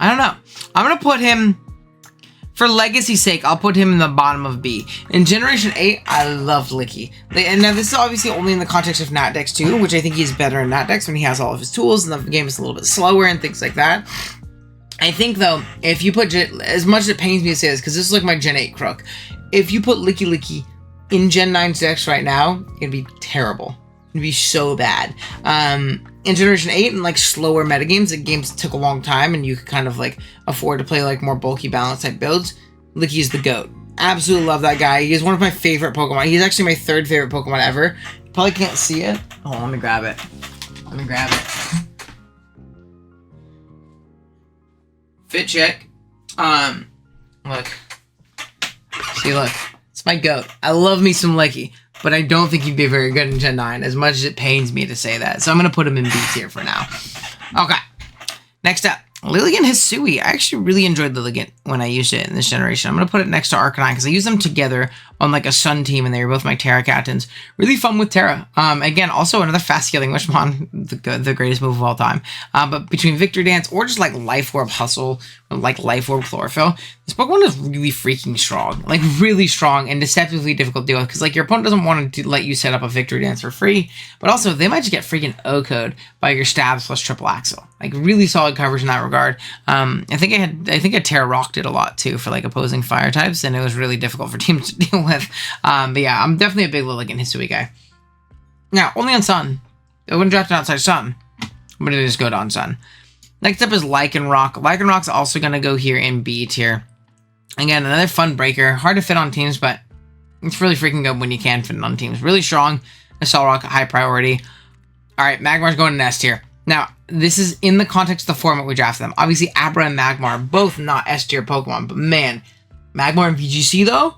I don't know. I'm gonna put him, for legacy's sake, I'll put him in the bottom of B. In Generation 8, I loved Licky. And now this is obviously only in the context of Nat Dex 2, which I think he's better in Nat Dex when he has all of his tools and the game is a little bit slower and things like that. I think though, if you put, as much as it pains me to say this, because this is like my Gen 8 crook, if you put Licky in Gen 9 Dex right now, it'd be terrible. It'd be so bad. In Generation 8 and like slower metagames, the games took a long time and you could kind of like afford to play like more bulky balance type builds. Licky's the GOAT. Absolutely love that guy. He is one of my favorite Pokemon. He's actually my third favorite Pokemon ever. You probably can't see it. Oh, let me grab it. Let me grab it. Fit check. Look. See, look. It's my GOAT. I love me some Licky, but I don't think he'd be very good in Gen 9, as much as it pains me to say that. So I'm going to put him in B tier for now. Okay. Next up, Lilligant Hisui. I actually really enjoyed Lilligant when I used it in this generation. I'm going to put it next to Arcanine because I use them together on like a Sun team, and they were both my Terra captains. Really fun with Terra. Again, also another fast Healing Wish mon, the greatest move of all time. But between Victory Dance or just like Life Orb Hustle, or like Life Orb Chlorophyll, this Pokemon is really freaking strong. Like really strong and deceptively difficult to deal with because like your opponent doesn't want to let you set up a Victory Dance for free, but also they might just get freaking O-code by your stabs plus triple axle. Like really solid coverage in that regard. I think I Terra Rocked it a lot too for like opposing fire types, and it was really difficult for teams to deal with. But yeah, I'm definitely a big Lilligant Hisui guy. Now, only on Sun. I wouldn't draft it outside Sun, but it is good on Sun. Next up is Lycanroc. Lycanroc's also going to go here in B tier. Again, another fun breaker. Hard to fit on teams, but it's really freaking good when you can fit it on teams. Really strong. Solrock, high priority. Alright, Magmar's going in S tier. Now, this is in the context of the format we drafted them. Obviously, Abra and Magmar, both not S tier Pokemon, but man, Magmar and VGC though,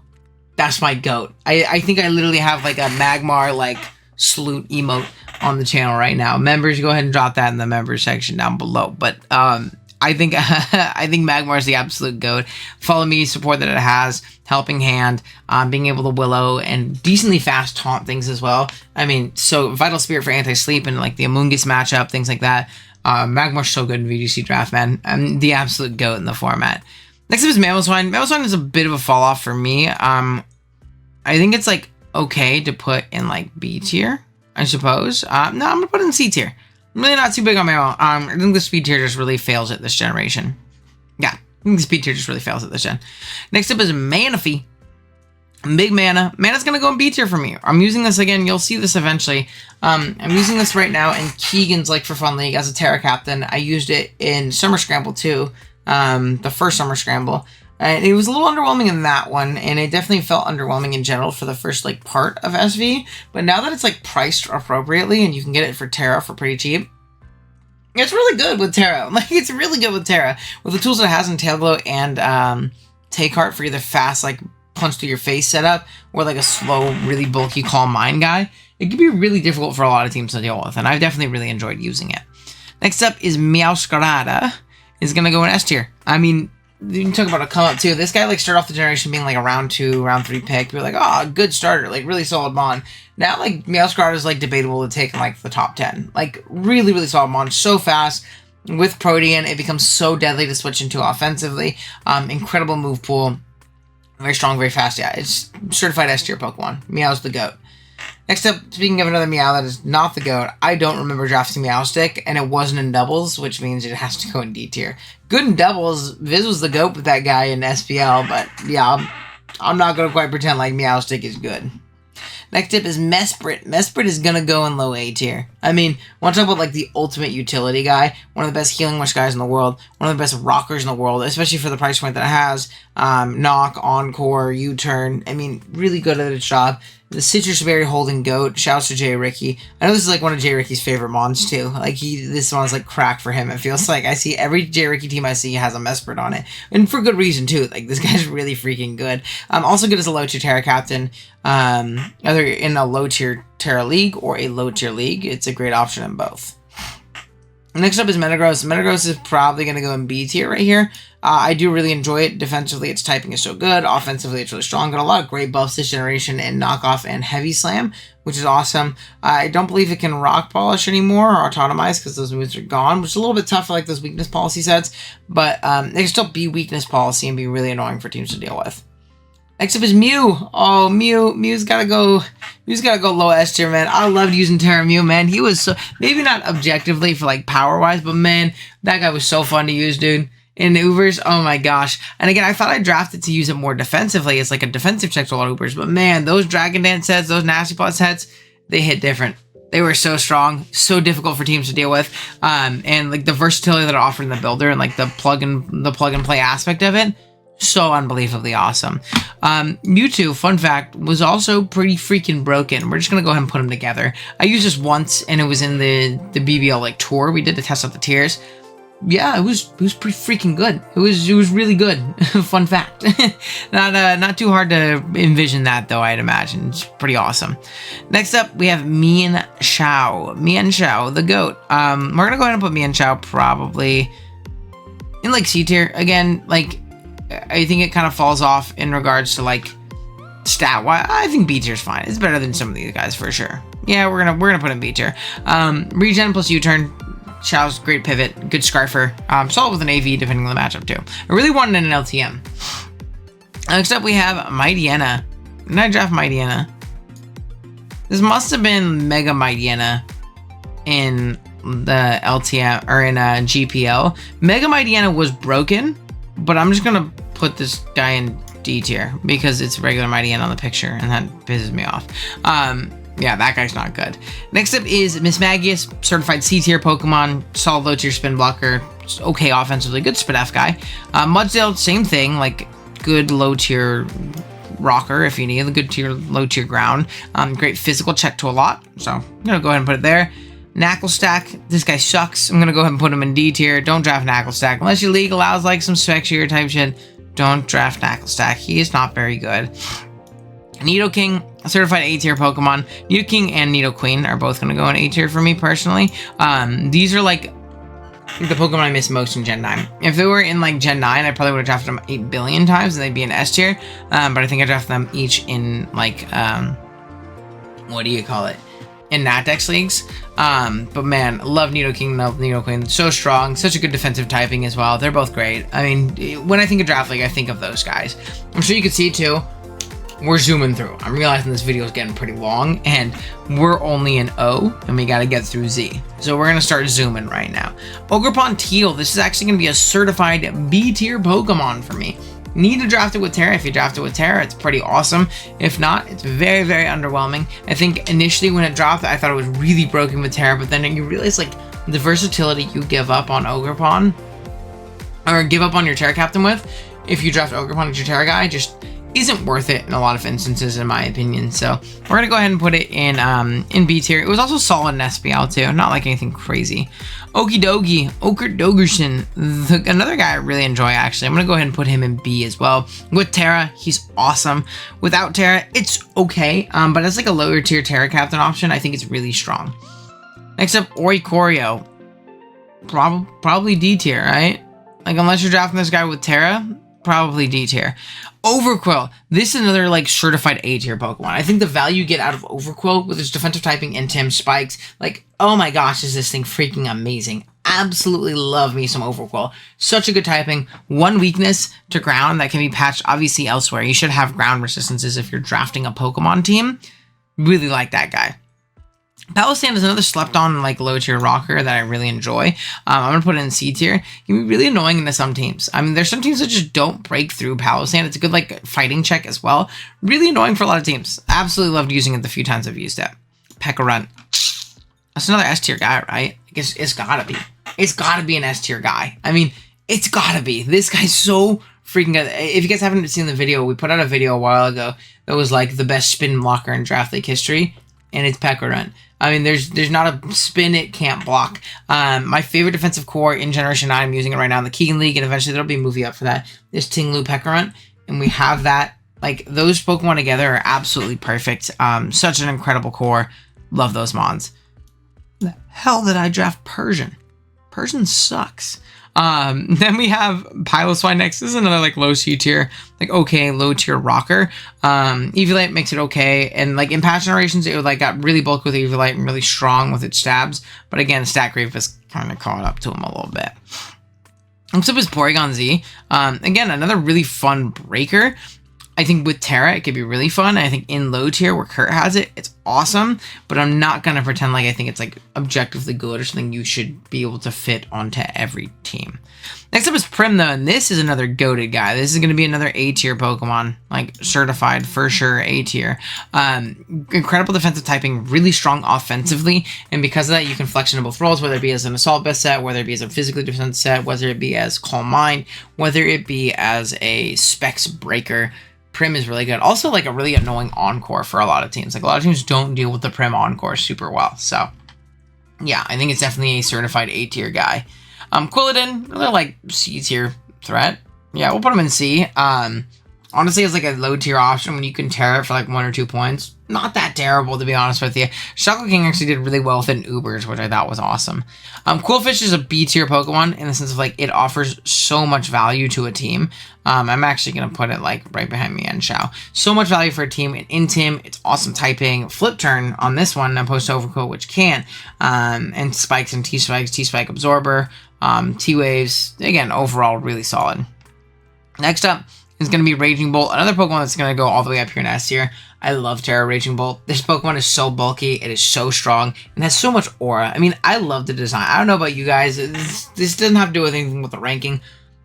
that's my GOAT. I think I literally have like a Magmar like salute emote on the channel right now. Members, go ahead and drop that in the members section down below. But I think Magmar is the absolute GOAT. Follow me, support that it has, helping hand, being able to willow and decently fast taunt things as well. I mean, so Vital Spirit for anti-sleep and like the Amoonguss matchup, things like that. Magmar's so good in VGC draft, man. I'm the absolute GOAT in the format. Next up is Mamoswine. Mamoswine is a bit of a fall off for me. I think it's like okay to put in like B tier, I suppose. No, I'm gonna put it in C tier. I'm really not too big on Mamo. I think the speed tier just really fails at this generation. Yeah, I think the speed tier just really fails at this gen. Next up is Manaphy. Big mana. Mana's going to go in B tier for me. I'm using this again. You'll see this eventually. I'm using this right now in Keegan's Like for Fun League as a Terra Captain. I used it in Summer Scramble too. The first Summer Scramble. And it was a little underwhelming in that one. And it definitely felt underwhelming in general for the first like part of SV. But now that it's like priced appropriately and you can get it for Terra for pretty cheap. It's really good with Terra. Like, it's really good with Terra. With the tools it has in Tail Glow and Take Heart for either fast, like, punch to your face setup, or like a slow, really bulky Calm Mind guy, it can be really difficult for a lot of teams to deal with, and I've definitely really enjoyed using it. Next up is Meowscarada. Is going to go in S tier. I mean, you can talk about a come up too. This guy like started off the generation being like a round 2, round 3 pick. You're like, oh, good starter, like really solid mon. Now like Meowscarada is like debatable to take in like the top 10. Like really, really solid mon. So fast. With Protean, it becomes so deadly to switch into offensively. Incredible move pool. Very strong, very fast. Yeah, it's certified S tier Pokemon. Meow's the GOAT. Next up, speaking of another Meow that is not the GOAT, I don't remember drafting Meowstick, and it wasn't in doubles, which means it has to go in D tier. Good in doubles. Viz was the GOAT with that guy in SPL, but yeah, I'm not going to quite pretend like Meowstick is good. Next up is Mesprit. Mesprit is going to go in low A tier. I mean, want to talk about like the ultimate utility guy, one of the best healing wish guys in the world, one of the best rockers in the world, especially for the price point that it has. Knock, Encore, U-Turn. I mean, really good at its job. The Citrus Berry holding GOAT. Shouts to Jay Ricky. I know this is like one of Jay Ricky's favorite mons too. Like this one's like crack for him. It feels like I see every Jay Ricky team I see has a Mesprit on it, and for good reason too. Like this guy's really freaking good. Also good as a low tier Terra Captain. Either in a low tier Terra League or a low tier league, it's a great option in both. Next up is Metagross. Metagross is probably going to go in B tier right here. I do really enjoy it. Defensively, its typing is so good. Offensively, it's really strong. Got a lot of great buffs this generation in Knockoff and Heavy Slam, which is awesome. I don't believe it can Rock Polish anymore or Autotomize because those moves are gone, which is a little bit tough for like those weakness policy sets, but it can still be weakness policy and be really annoying for teams to deal with. Next up is Mew. Oh, Mew's gotta go. Mew's gotta go low S tier, man. I loved using Terra Mew, man. He was so, maybe not objectively for like power wise, but man, that guy was so fun to use, dude. In Ubers, oh my gosh. And again, I thought I drafted to use it more defensively. It's like a defensive check to a lot of Ubers, but man, those Dragon Dance sets, those Nasty Plot sets, they hit different. They were so strong, so difficult for teams to deal with, and like the versatility that it offered in the builder and like the plug and play aspect of it. So unbelievably awesome. Mewtwo, fun fact, was also pretty freaking broken. We're just gonna go ahead and put them together. I used this once, and it was in the BBL like tour. We did to test out the tiers. Yeah, it was pretty freaking good. It was really good. Fun fact. Not too hard to envision that though. I'd imagine it's pretty awesome. Next up, we have Mienshao. Mienshao, the GOAT. We're gonna go ahead and put Mienshao probably in like C tier again. Like, I think it kind of falls off in regards to like stat wise. I think B tier is fine. It's better than some of these guys for sure. Yeah, we're gonna put in B tier. Regen plus U-turn. Xiao's great pivot, good Scarfer. Solid with an AV depending on the matchup too. I really wanted an LTM. Next up we have Mightyena. Did I draft Mightyena? This must have been Mega Mightyena in the LTM or in GPL. Mega Mightyena was broken, but I'm just gonna put this guy in D tier because it's regular Mightyena on the picture, and that pisses me off. Yeah, that guy's not good. Next up is Mismagius, certified C tier Pokemon, solid low tier spin blocker, okay offensively, good Spadef guy. Mudsdale, same thing, like good low tier rocker if you need, a good tier low tier ground. Great physical check to a lot, so I'm gonna go ahead and put it there. Knacklestack, this guy sucks. I'm gonna go ahead and put him in D tier. Don't draft Knacklestack unless your league allows like some Specshear type shit. Don't draft Knacklestack. He is not very good. Nidoking, certified A tier Pokemon. Nidoking and Nidoqueen are both going to go in A tier for me personally. These are like the Pokemon I miss most in Gen 9. If they were in like Gen 9, I probably would have drafted them 8 billion times and they'd be in S tier. But I think I drafted them each in like, what do you call it? In Natdex leagues. But man, love Nidoking, love Nidoqueen. So strong, such a good defensive typing as well. They're both great. I mean, when I think of draft league, I think of those guys. I'm sure you can see too. We're zooming through. I'm realizing this video is getting pretty long and we're only in O and we got to get through Z. So we're going to start zooming right now. Ogerpon Teal. This is actually going to be a certified B tier Pokemon for me. need to draft it with Terra. If you draft it with Terra, it's pretty awesome. If not, it's very, very underwhelming. I think initially when it dropped, I thought it was really broken with Terra, but then you realize like the versatility you give up on Ogerpon, or give up on your Terra Captain with, if you draft Ogerpon as your Terra guy, just isn't worth it in a lot of instances, in my opinion. So we're gonna go ahead and put it in B tier. It was also solid in SPL too, not like anything crazy. Okie dokie, Oker Dogerson, another guy I really enjoy actually. I'm gonna go ahead and put him in B as well. With Terra, he's awesome. Without Terra, it's okay, but as like a lower tier Terra Captain option, I think it's really strong. Next up, Oricorio, probably D tier, right? Like unless you're drafting this guy with Terra, probably D tier. Overquill. This is another like certified A tier Pokemon. I think the value you get out of Overquill with its defensive typing and Tim spikes, like, oh my gosh, is this thing freaking amazing. Absolutely love me some Overquill. Such a good typing. One weakness to ground that can be patched obviously elsewhere. You should have ground resistances if you're drafting a Pokemon team. Really like that guy. Palossand is another slept-on, like, low-tier rocker that I really enjoy. I'm going to put it in C tier. It can be really annoying into some teams. I mean, there's some teams that just don't break through Palossand. It's a good, like, fighting check as well. Really annoying for a lot of teams. Absolutely loved using it the few times I've used it. Pekka-Runt. That's another S tier guy, right? I guess it's gotta be. It's gotta be an S tier guy. I mean, it's gotta be. This guy's so freaking good. If you guys haven't seen the video, we put out a video a while ago that was, like, the best spin blocker in Draft League history, and it's Pekka-Runt. I mean, there's not a spin it can't block. My favorite defensive core in Generation 9, I'm using it right now in the Keegan League, and eventually there'll be a movie up for that, is Tinglu Pekka-Runt, and we have that. Like, those Pokemon together are absolutely perfect. Such an incredible core. Love those mons. The hell did I draft Persian? Persian sucks. Then we have Piloswine next. This is another like low C tier, like okay, low tier rocker. Eviolite makes it okay, and like in past generations it like got really bulky with Eviolite and really strong with its stabs. But again, Stat Creep has kind of caught up to him a little bit. Next up is Porygon Z. Again, another really fun breaker. I think with Terra, it could be really fun. I think in low tier where Kurt has it, it's awesome. But I'm not going to pretend like I think it's like objectively good or something you should be able to fit onto every team. Next up is Prim though, and this is another goated guy. This is going to be another A tier Pokemon, like certified for sure A tier. Incredible defensive typing, really strong offensively, and because of that you can flex into both roles, whether it be as an assault best set, whether it be as a physically defensive set, whether it be as Calm Mind, whether it be as a Specs breaker. Prim is really good. Also, like a really annoying Encore for a lot of teams. Like a lot of teams don't deal with the Prim Encore super well. So, yeah, I think it's definitely a certified A tier guy. Quilladin, really like C tier threat. Yeah, we'll put him in C. Honestly, it's like a low tier option when you can tear it for like 1 or 2 points. Not that terrible, to be honest with you. Chocolate King actually did really well with it in Ubers, which I thought was awesome. Quillfish is a B tier Pokemon in the sense of like it offers so much value to a team. I'm actually going to put it like right behind me and Shao. So much value for a team. In Tim, it's awesome typing. Flip turn on this one opposed to Overcoat, which can. And spikes and T-spikes, T-spike absorber, T-waves. Again, overall really solid. Next up is going to be Raging Bolt, another Pokemon that's going to go all the way up here in S tier. I love Terra Raging Bolt. This Pokemon is so bulky, it is so strong, and has so much aura. I mean, I love the design. I don't know about you guys, this doesn't have to do with anything with the ranking,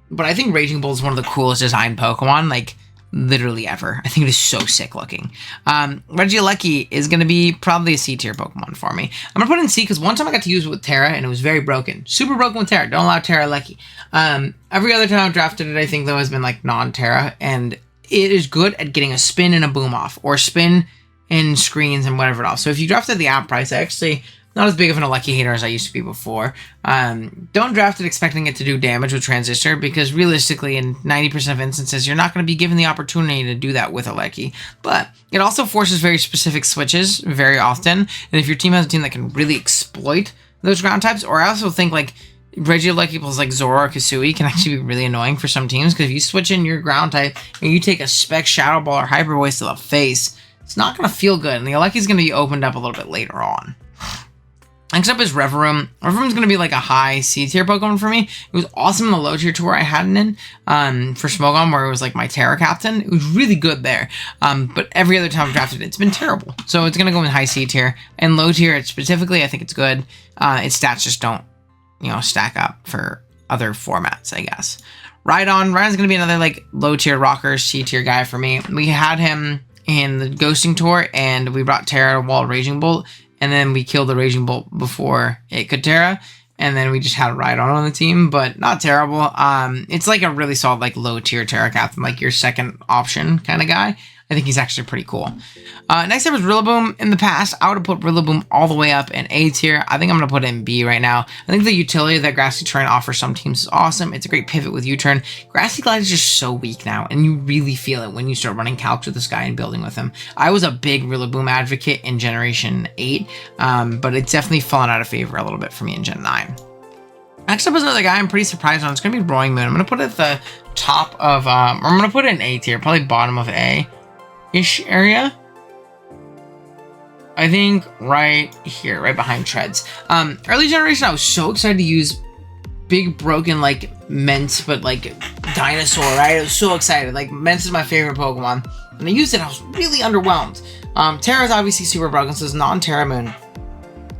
but I think Raging Bolt is one of the coolest designed Pokemon, like, literally ever. I think it is so sick looking. Regieleki is going to be probably a C tier Pokemon for me. I'm going to put it in C because one time I got to use it with Terra and it was very broken. Super broken with Terra. Don't allow Terra Lecky. Every other time I've drafted it, I think, though, has been like non-Terra, and it is good at getting a spin and a boom off, or spin and screens and whatever else. So if you drafted the app price, I actually not as big of an Lecky hater as I used to be before. Don't draft it expecting it to do damage with Transistor, because realistically, in 90% of instances, you're not going to be given the opportunity to do that with a Lecky. But it also forces very specific switches very often, and if your team has a team that can really exploit those ground types, or I also think like Regieleki plus like Zoro or Kasui can actually be really annoying for some teams, because if you switch in your ground type and you take a Spec Shadow Ball or Hyper Voice to the face, it's not going to feel good, and the Leky's going to be opened up a little bit later on. Next up is Reverum. Reverum's going to be like a high C tier Pokemon for me. It was awesome in the low tier tour I had it in for Smogon, where it was like my Terra Captain. It was really good there. But every other time I've drafted it, it's been terrible. So it's going to go in high C tier. And low tier, specifically, I think it's good. Its stats just don't, stack up for other formats, I guess. Rhydon's going to be another like low tier rocker, C tier guy for me. We had him in the ghosting tour, and we brought Terra Wall Raging Bolt, and then we killed the Raging Bolt before it could Terra, and then we just had Rhydon on the team, but not terrible. It's like a really solid like low tier Terra captain, like your second option kind of guy. I think he's actually pretty cool. Next up is Rillaboom. In the past, I would have put Rillaboom all the way up in A tier. I think I'm going to put it in B right now. I think the utility that Grassy Terrain offers some teams is awesome. It's a great pivot with U-turn. Grassy Glide is just so weak now, and you really feel it when you start running calcs with this guy and building with him. I was a big Rillaboom advocate in Generation 8, but it's definitely fallen out of favor a little bit for me in Gen 9. Next up is another guy I'm pretty surprised on. It's going to be Roaring Moon. I'm going to put it at the top of, I'm going to put it in A tier, probably bottom of A-ish area. I think right here, right behind Treads. Early generation, I was so excited to use big broken like Ments, but like dinosaur, right? I was so excited. Like Ments is my favorite Pokemon. And I used it, I was really underwhelmed. Terra is obviously super broken, so it's non-Terra Moon.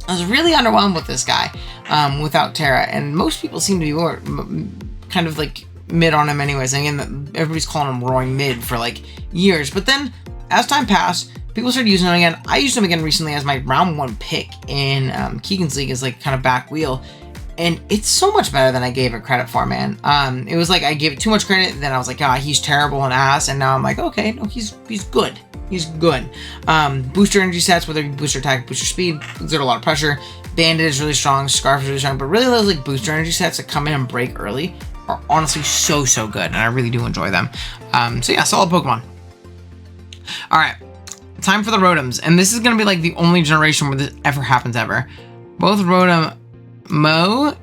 I was really underwhelmed with this guy without Terra, and most people seem to be more, kind of like mid on him anyways. And again, everybody's calling him Roaring Mid for like years, but then as time passed, people started using him again. I used him again recently as my round 1 pick in Keegan's League as like kind of back wheel, and it's so much better than I gave it credit for, man. It was like I gave it too much credit, then I was like, ah, he's terrible and ass, and now I'm like, okay, no, he's good. He's good. Booster energy sets, whether you booster attack, booster speed, exert a lot of pressure. Bandit is really strong, Scarf is really strong, but really those like booster energy sets that come in and break early are honestly so good, and I really do enjoy them. So yeah, solid Pokemon. Alright, time for the Rotoms, and this is going to be like the only generation where this ever happens ever. Both Rotom Mow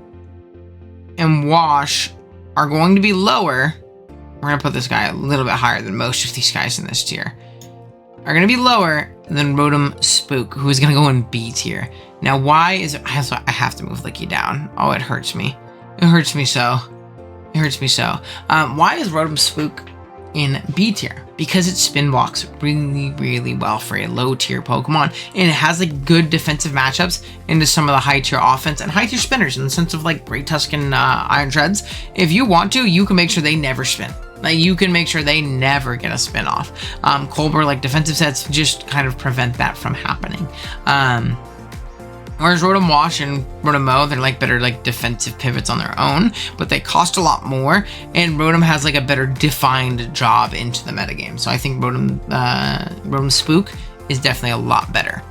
and Wash are going to be lower. We're going to put this guy a little bit higher than most of these guys in this tier. Are going to be lower than Rotom Spook, who is going to go in B tier. Now, why is it... I have to move Licky down. Oh, it hurts me. It hurts me so. It hurts me so. Why is Rotom Spook in B tier? Because it spin blocks really well for a low tier Pokemon, and it has like good defensive matchups into some of the high tier offense and high tier spinners in the sense of like Great Tuscan Iron Treads. If you want to, you can make sure they never spin. Like you can make sure they never get a spin off. Colbur, like defensive sets, just kind of prevent that from happening. Whereas Rotom Wash and Rotom Mow, they're like better like defensive pivots on their own, but they cost a lot more, and Rotom has like a better defined job into the metagame. So I think Rotom Spook is definitely a lot better.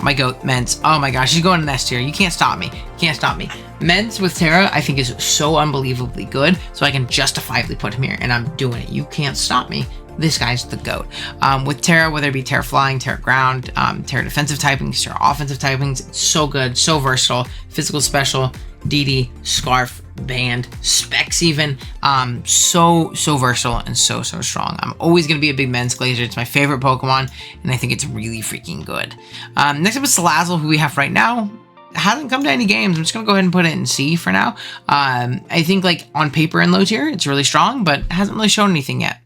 My goat, Ments. Oh my gosh, he's going in S tier. You can't stop me. You can't stop me. Ments with Terra, I think is so unbelievably good, so I can justifiably put him here, and I'm doing it. You can't stop me. This guy's the GOAT. With Terra, whether it be Terra Flying, Terra Ground, Terra Defensive typings, Terra Offensive typings, it's so good, so versatile. Physical Special, DD, Scarf, Band, Specs even. So versatile and so strong. I'm always going to be a big Mens Glazer. It's my favorite Pokemon, and I think it's really freaking good. Next up is Salazzle, who we have right now. Hasn't come to any games. I'm just going to go ahead and put it in C for now. I think like on paper in low tier, it's really strong, but hasn't really shown anything yet.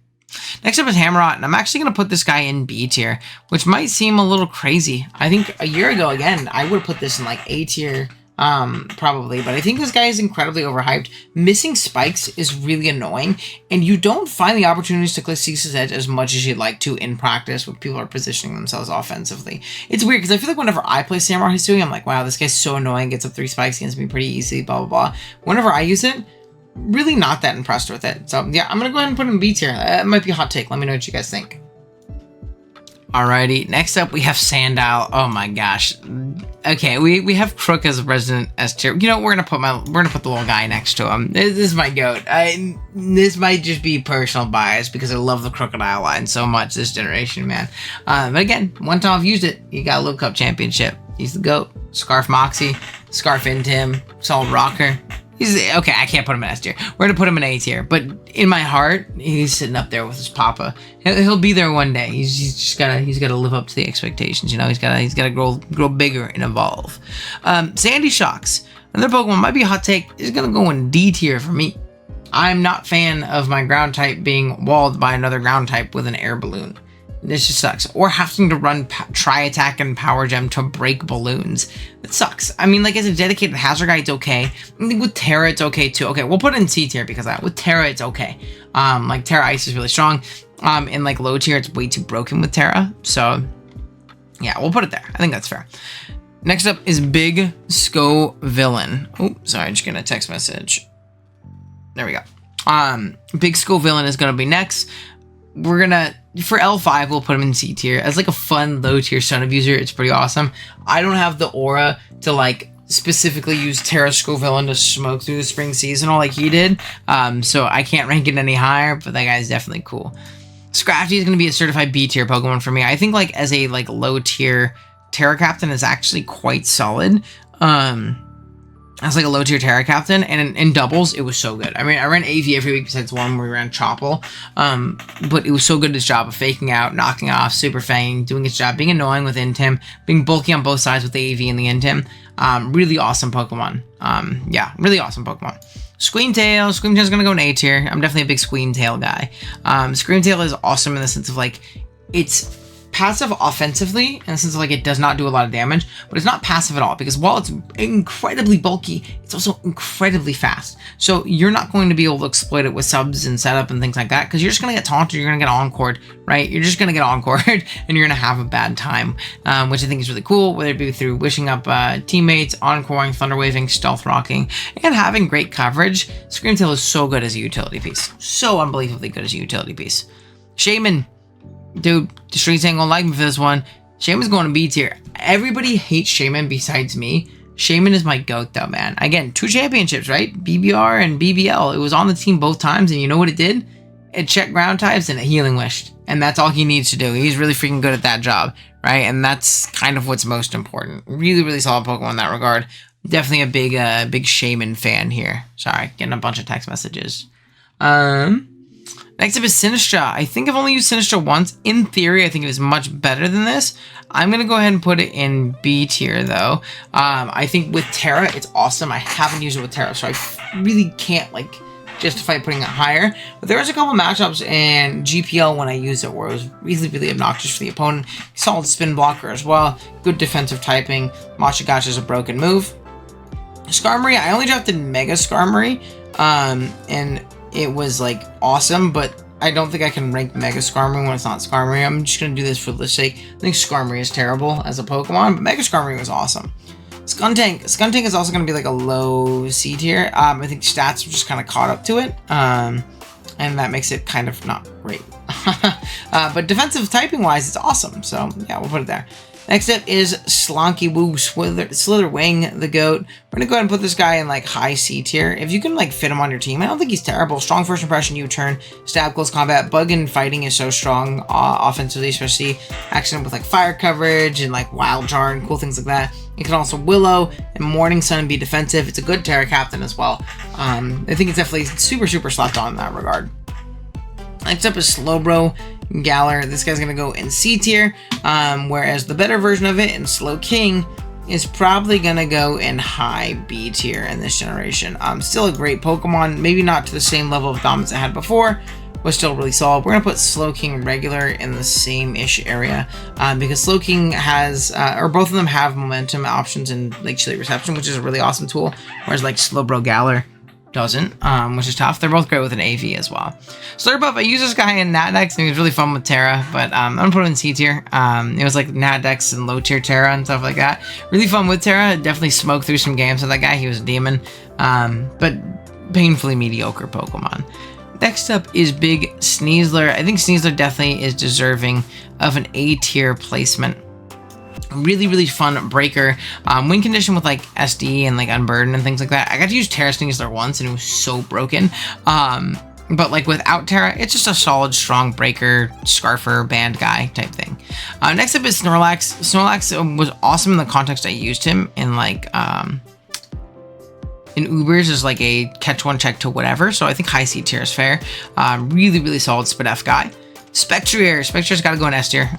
Next up is Hammerot, and I'm actually going to put this guy in B tier, which might seem a little crazy. I think a year ago, again, I would have put this in like A tier, probably, but I think this guy is incredibly overhyped. Missing spikes is really annoying, and you don't find the opportunities to click Cease's Edge as much as you'd like to in practice when people are positioning themselves offensively. It's weird, because I feel like whenever I play Samurott Hisui, I'm like, wow, this guy's so annoying, gets up 3 spikes against me pretty easily, blah, blah, blah. Whenever I use it, really not that impressed with it. So yeah, I'm gonna go ahead and put him in B tier. It might be a hot take. Let me know what you guys think. Alrighty, next up we have Sandile. Oh my gosh. Okay, we have Crook as resident S tier. You know, we're gonna put the little guy next to him. This is my goat. This might just be personal bias because I love the Crocodile line so much this generation, man. But again, one time I've used it, you got a Low Cup Championship. He's the GOAT. Scarf Moxie, Scarf into him, solid rocker. He's okay. I can't put him in S tier. We're gonna put him in A tier. But in my heart, he's sitting up there with his papa. He'll be there one day. He's gotta live up to the expectations. You know, he's gotta grow bigger and evolve. Sandy Shocks, another Pokemon, might be a hot take, is gonna go in D tier for me. I'm not a fan of my ground type being walled by another ground type with an air balloon. This just sucks. Or having to run Tri-Attack and Power Gem to break balloons. It sucks. I mean, like, as a dedicated hazard guy, it's okay. I think with Terra, it's okay too. Okay, we'll put it in C tier because of that. With Terra, it's okay. Like, Terra Ice is really strong. In, like, low tier, it's way too broken with Terra. So, yeah, we'll put it there. I think that's fair. Next up is Big Scovillain. Oh, sorry, I'm just getting a text message. There we go. Big Scovillain is going to be next. We're gonna, for L5, we'll put him in C tier. As like a fun low tier Sun abuser, it's pretty awesome. I don't have the aura to like specifically use Terra Scovillain to smoke through the spring seasonal like he did. So I can't rank it any higher, but that guy's definitely cool. Scrafty is gonna be a certified B tier Pokemon for me. I think like as a like low tier Terra Captain is actually quite solid. As like a low tier Terra Captain, and in doubles, it was so good. I mean, I ran AV every week besides one where we ran Choppel, but it was so good at its job of faking out, knocking off, Super Fang, doing its job, being annoying with Intim, being bulky on both sides with the AV and the Intim. Really awesome Pokemon. Yeah, really awesome Pokemon. Screamtail. Screamtail's gonna go in A tier. I'm definitely a big Screamtail guy. Screamtail is awesome in the sense of like, it's passive offensively in the sense of like it does not do a lot of damage, but it's not passive at all because while it's incredibly bulky, it's also incredibly fast. So you're not going to be able to exploit it with subs and setup and things like that because you're just going to get taunted, you're going to get encored, right? You're just going to get encored and you're going to have a bad time, which I think is really cool, whether it be through wishing up teammates, encoring, thunder waving, stealth rocking, and having great coverage. Screamtail is so good as a utility piece. So unbelievably good as a utility piece. Shaman. Dude, the streets ain't gonna like me for this one. Shaman's going to B tier. Everybody hates Shaman besides me. Shaman is my goat though, man. Again, 2 championships, right? BBR and BBL. It was on the team both times, and you know what it did? It checked ground types and it healing wished. And that's all he needs to do. He's really freaking good at that job, right? And that's kind of what's most important. Really, really solid Pokemon in that regard. Definitely a big Shaman fan here. Sorry, getting a bunch of text messages. Next up is Sinistra. I think I've only used Sinistra once. In theory, I think it was much better than this. I'm going to go ahead and put it in B tier, though. I think with Terra, it's awesome. I haven't used it with Terra, so I really can't, like, justify putting it higher. But there was a couple matchups in GPL when I used it where it was really, really obnoxious for the opponent. Solid spin blocker as well. Good defensive typing. Machagash is a broken move. Skarmory, I only drafted Mega Skarmory. And it was like awesome, but I don't think I can rank Mega Skarmory when it's not Skarmory. I'm just gonna do this for the sake. I think Skarmory is terrible as a Pokemon, but Mega Skarmory was awesome. Skuntank. Skuntank is also gonna be like a low C tier. I think stats are just kind of caught up to it, and that makes it kind of not great. But defensive typing wise, it's awesome. So yeah, we'll put it there. Next up is Slonky Woo Slitherwing, the GOAT. We're gonna go ahead and put this guy in like high C tier. If you can like fit him on your team, I don't think he's terrible. Strong first impression, U-turn, stab, close combat, bug and fighting is so strong offensively, especially accident with like fire coverage and like wild charm and cool things like that. You can also Willow and Morning Sun and be defensive. It's a good Terra Captain as well. I think it's definitely super slept on in that regard. Next up is Slowbro Galar. This guy's gonna go in C tier, whereas the better version of it in Slow King is probably gonna go in high B tier in this generation. Still a great Pokemon, maybe not to the same level of dominance it had before, but still really solid. We're gonna put Slow King regular in the same-ish area because Slow King has, or both of them have momentum options in like Chilly Reception, which is a really awesome tool, whereas like Slowbro Galar doesn't, which is tough. They're both great with an AV as well. Slurpuff, I used this guy in Natdex and he was really fun with Terra, but I'm gonna put him in C tier. It was like Natdex and low tier Terra and stuff like that. Really fun with Terra. Definitely smoked through some games with that guy. He was a demon, but painfully mediocre Pokemon. Next up is Big Sneasler. I think Sneasler definitely is deserving of an A tier placement. Really fun breaker. Win condition with like SD and like Unburden and things like that. I got to use Terra Sneasler once and it was so broken. But like without Terra, it's just a solid, strong breaker, scarfer, band guy type thing. Next up is Snorlax. Snorlax was awesome in the context I used him in like in Ubers as like a catch one, check to whatever. So I think high C tier is fair. Really solid Spit F guy. Spectre's got to go in S tier.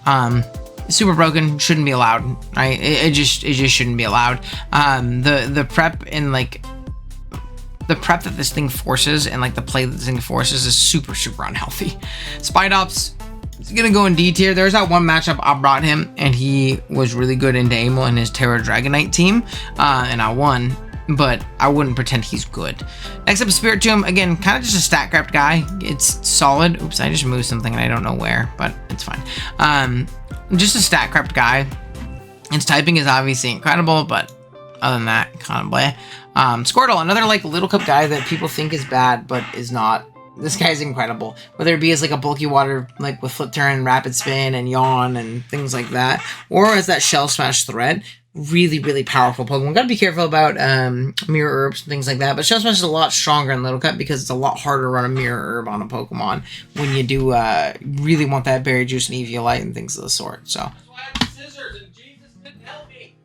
Super broken, shouldn't be allowed, right? It just shouldn't be allowed. The prep and like the prep that this thing forces and like the play that this thing forces is super unhealthy. Spidops, He's gonna go in D tier. There's that one matchup I brought him, and he was really good in Daemon and his Terra Dragonite team, and I won. But I wouldn't pretend he's good. Next up, Spirit Tomb. Again, kind of just a stat crept guy. It's solid. Oops, I just moved something and I don't know where, but it's fine. Just a stat crept guy. Its typing is obviously incredible, but other than that, kind of bleh. Squirtle, another like little cup guy that people think is bad, but is not. This guy's incredible. Whether it be as like a bulky water, like with Flip Turn, Rapid Spin, and Yawn, and things like that, or as that Shell Smash threat. Really, really powerful Pokemon. Gotta be careful about Mirror Herbs and things like that, but Shell Smash is a lot stronger in Little Cup because it's a lot harder to run a Mirror Herb on a Pokemon when you do really want that Berry Juice and Eviolite and things of the sort, so. That's why I have scissors and Jesus didn't help me.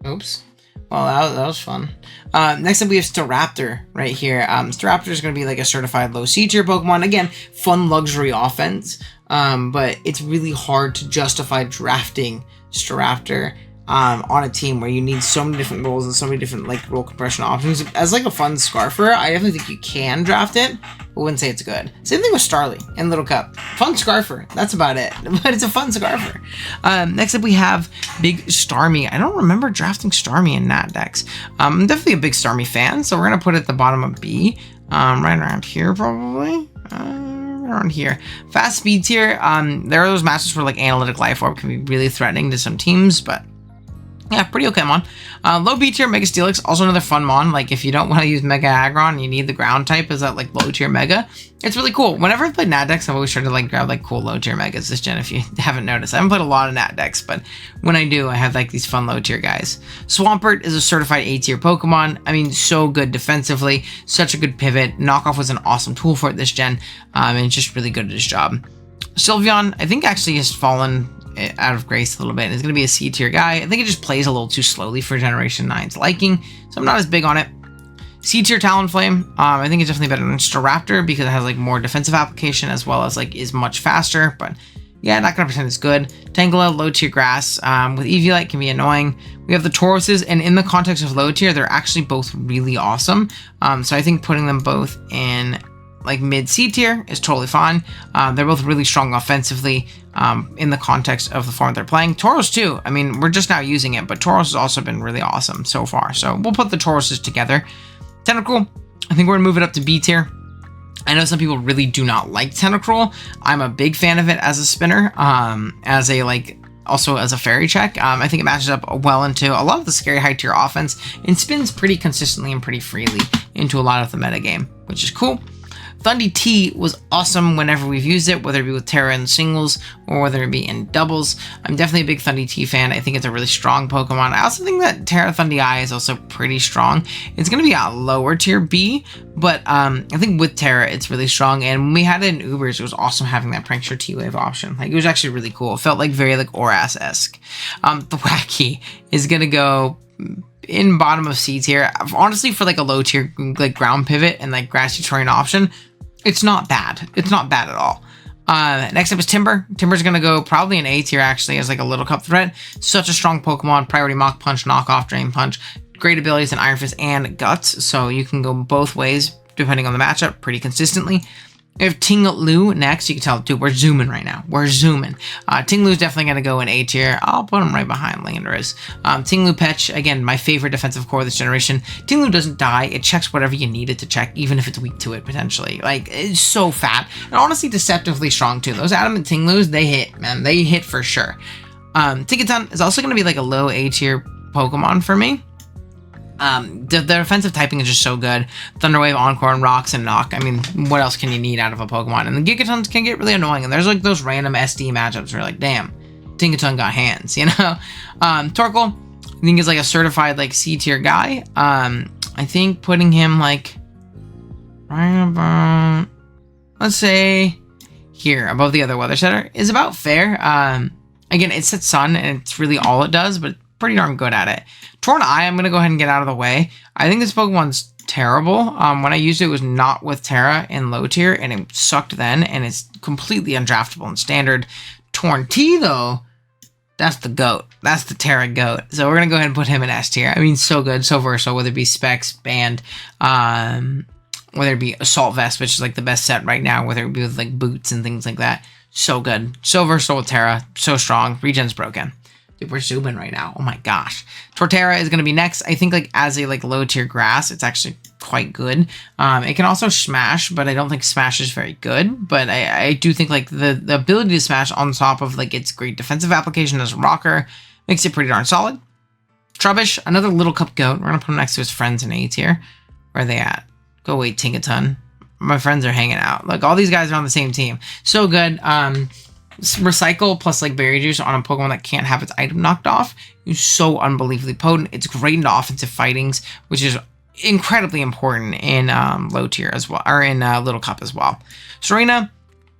Oops. Well, that was fun. Next up, we have Staraptor right here. Staraptor is going to be like a certified low C tier Pokemon. Again, fun luxury offense, but it's really hard to justify drafting Staraptor on a team where you need so many different roles and so many different like role compression options. As like a fun Scarfer, I definitely think you can draft it, but wouldn't say it's good. Same thing with Starly and Little Cup. Fun Scarfer, that's about it, but it's a fun Scarfer. Next up we have Big Starmie. I don't remember drafting Starmie in Nat decks. I'm definitely a big Starmie fan, so we're gonna put it at the bottom of B, right around here probably. Around here. Fast speed tier, there are those matches where like Analytic Life Orb can be really threatening to some teams, but yeah, pretty okay mon. Low B tier Mega Steelix, also another fun mon. Like if you don't want to use Mega Aggron and you need the ground type as that like low tier Mega, it's really cool. Whenever I've played Nat decks, I've always tried to like grab like cool low tier Megas this gen, if you haven't noticed. I haven't played a lot of Nat decks, but when I do, I have like these fun low tier guys. Swampert is a certified A tier Pokemon. I mean, so good defensively, such a good pivot. Knockoff was an awesome tool for it this gen, and it's just really good at his job. Sylveon, I think actually has fallen out of grace a little bit. It's going to be a C tier guy. I think it just plays a little too slowly for Generation 9's liking, so I'm not as big on it. C tier Talonflame, I think it's definitely better than Staraptor because it has like more defensive application as well as like is much faster, but yeah, not gonna pretend it's good. Tangela, low tier grass, with Eviolite can be annoying. We have the Tauroses, and in the context of low tier, they're actually both really awesome. So I think putting them both in like mid C tier is totally fine. They're both really strong offensively in the context of the form they're playing. Tauros too. I mean, we're just now using it, but Tauros has also been really awesome so far. So we'll put the Tauroses together. Tentacruel, I think we're gonna move it up to B tier. I know some people really do not like Tentacruel. I'm a big fan of it as a spinner, as a like also as a fairy check. I think it matches up well into a lot of the scary high tier offense and spins pretty consistently and pretty freely into a lot of the metagame, which is cool. Thundy T was awesome whenever we've used it, whether it be with Terra in singles or whether it be in doubles. I'm definitely a big Thundy T fan. I think it's a really strong Pokemon. I also think that Terra Thundy I is also pretty strong. It's going to be a lower tier B, but I think with Terra, it's really strong. And when we had it in Ubers, it was awesome having that Prankster T-Wave option. Like, it was actually really cool. It felt like very like Oras-esque. The Wacky is going to go in bottom of C tier. Honestly, for like a low tier like ground pivot and like grassy terrain option, it's not bad. It's not bad at all. Next up is Timber. Timber's going to go probably in A tier actually as like a little cup threat. Such a strong Pokemon. Priority Mach Punch, Knockoff, Drain Punch. Great abilities in Iron Fist and Guts. So you can go both ways depending on the matchup pretty consistently. We have Ting-Lu next. You can tell, dude, we're zooming right now. We're zooming. Ting-Lu is definitely going to go in A tier. I'll put him right behind Landorus. Ting-Lu Petch, again, my favorite defensive core this generation. Ting-Lu doesn't die. It checks whatever you need it to check, even if it's weak to it, potentially. Like, it's so fat. And honestly, deceptively strong, too. Those Adamant Ting-Lus, they hit, man. They hit for sure. Tinkaton is also going to be like a low A tier Pokemon for me. The defensive typing is just so good. Thunderwave, Encore, and Rocks, and Knock. I mean, what else can you need out of a Pokemon? And the Gigatons can get really annoying. And there's like those random SD matchups where you're like, damn, Tinkaton got hands, you know? Torkoal, I think is like a certified like C tier guy. I think putting him like right about, let's say here above the other Weather Setter is about fair. Again, it sets Sun and it's really all it does, but pretty darn good at it. Torn Eye, I'm going to go ahead and get out of the way. I think this Pokemon's terrible. When I used it, it was not with Terra in low tier, and it sucked then, and it's completely undraftable in standard. Torn T, though, that's the GOAT. That's the Terra GOAT. So we're going to go ahead and put him in S tier. I mean, so good, so versatile, whether it be Specs, Band, whether it be Assault Vest, which is like the best set right now, whether it be with like boots and things like that. So good. So versatile with Terra. So strong. Regen's broken. Dude, we're zooming right now. Oh my gosh. Torterra is going to be next. I think like as a like low tier grass, it's actually quite good. It can also smash, but I don't think smash is very good. But I do think like the ability to smash on top of like its great defensive application as a rocker makes it pretty darn solid. Trubbish, another little cup goat. We're going to put him next to his friends in A tier. Where are they at? Go away, Tinkaton. My friends are hanging out. Like all these guys are on the same team. So good. Recycle plus like berry juice on a Pokemon that can't have its item knocked off is so unbelievably potent. It's great in offensive fightings, which is incredibly important in low tier as well, or in little cup as well. Serena,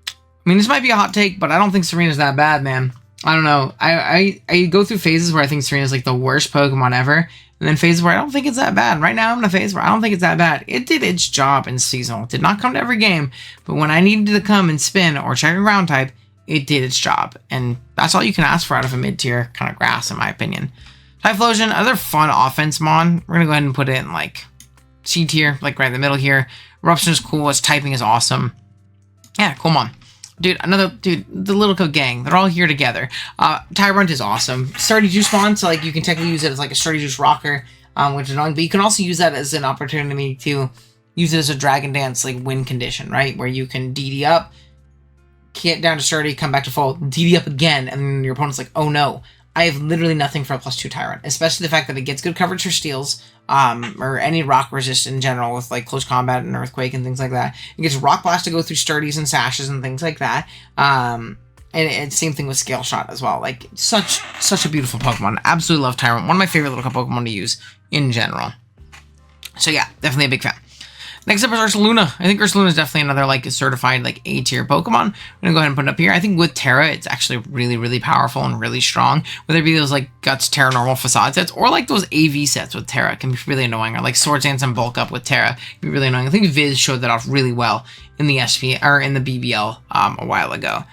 I mean, this might be a hot take, but I don't think Serena's that bad, man. I don't know. I go through phases where I think Serena's like the worst Pokemon ever, and then phases where I don't think it's that bad. Right now I'm in a phase where I don't think it's that bad. It did its job in seasonal. It did not come to every game, but when I needed to come and spin or check a ground type, it did its job, and that's all you can ask for out of a mid-tier kind of grass, in my opinion. Typhlosion, another fun offense mon. We're gonna go ahead and put it in like C tier, like right in the middle here. Eruption is cool. Its typing is awesome. Yeah, cool mon. Dude, the Little Coat gang, they're all here together. Tyrant is awesome. Sturdy Juice mon, so like you can technically use it as like a Sturdy Juice rocker, which is annoying, but you can also use that as an opportunity to use it as a Dragon Dance like win condition, right? Where you can DD up, get down to Sturdy, come back to full, DD up again, and then your opponent's like, oh no, I have literally nothing for a +2 Tyrant. Especially the fact that it gets good coverage for steals, or any rock resist in general with like close combat and earthquake and things like that. It gets rock blast to go through sturdies and sashes and things like that. And same thing with scale shot as well. Like such a beautiful Pokemon. Absolutely love Tyrant. One of my favorite little Pokemon to use in general. So yeah, definitely a big fan. Next up is Ursaluna. I think Ursaluna is definitely another like certified like A tier Pokemon. I'm gonna go ahead and put it up here. I think with Terra, it's actually really powerful and really strong. Whether it be those like Guts Terra normal facade sets or like those AV sets with Terra can be really annoying. Or like Swords Dance and Bulk Up with Terra can be really annoying. I think Viz showed that off really well in the SP or in the BBL a while ago.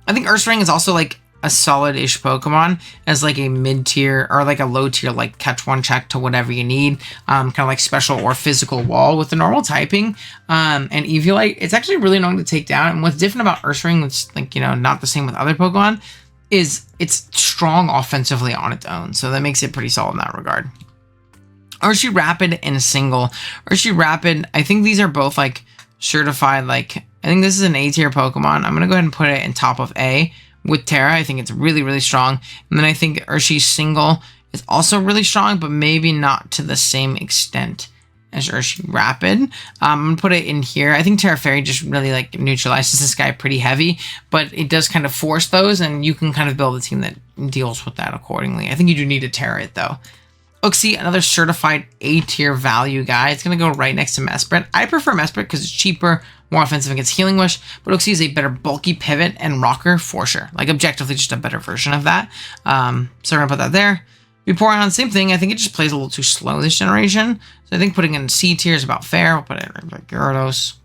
I think Ursaring is also like a solid-ish Pokemon as like a mid-tier or like a low-tier like catch one check to whatever you need, kind of like special or physical wall with the normal typing, and Eviolite. It's actually really annoying to take down, and what's different about Ursaring, which like, you know, not the same with other Pokemon, is it's strong offensively on its own, so that makes it pretty solid in that regard. Urshifu Rapid and Single. Urshifu Rapid, I think these are both like certified, like I think this is an A-tier Pokemon. I'm gonna go ahead and put it in top of A. With Terra, I think it's really strong. And then I think Urshifu Single is also really strong, but maybe not to the same extent as Urshifu Rapid. I'm going to put it in here. I think Terra Fairy just really like neutralizes this guy pretty heavy, but it does kind of force those, and you can kind of build a team that deals with that accordingly. I think you do need to Terra it though. Uxie, another certified A-tier value guy. It's going to go right next to Mesprit. I prefer Mesprit because it's cheaper, more offensive against Healing Wish, but Uxie is a better bulky pivot and rocker for sure. Like objectively just a better version of that. So we're going to put that there. Vaporeon, same thing. I think it just plays a little too slow this generation. So I think putting it in C tier is about fair. We'll put it in like Gyarados.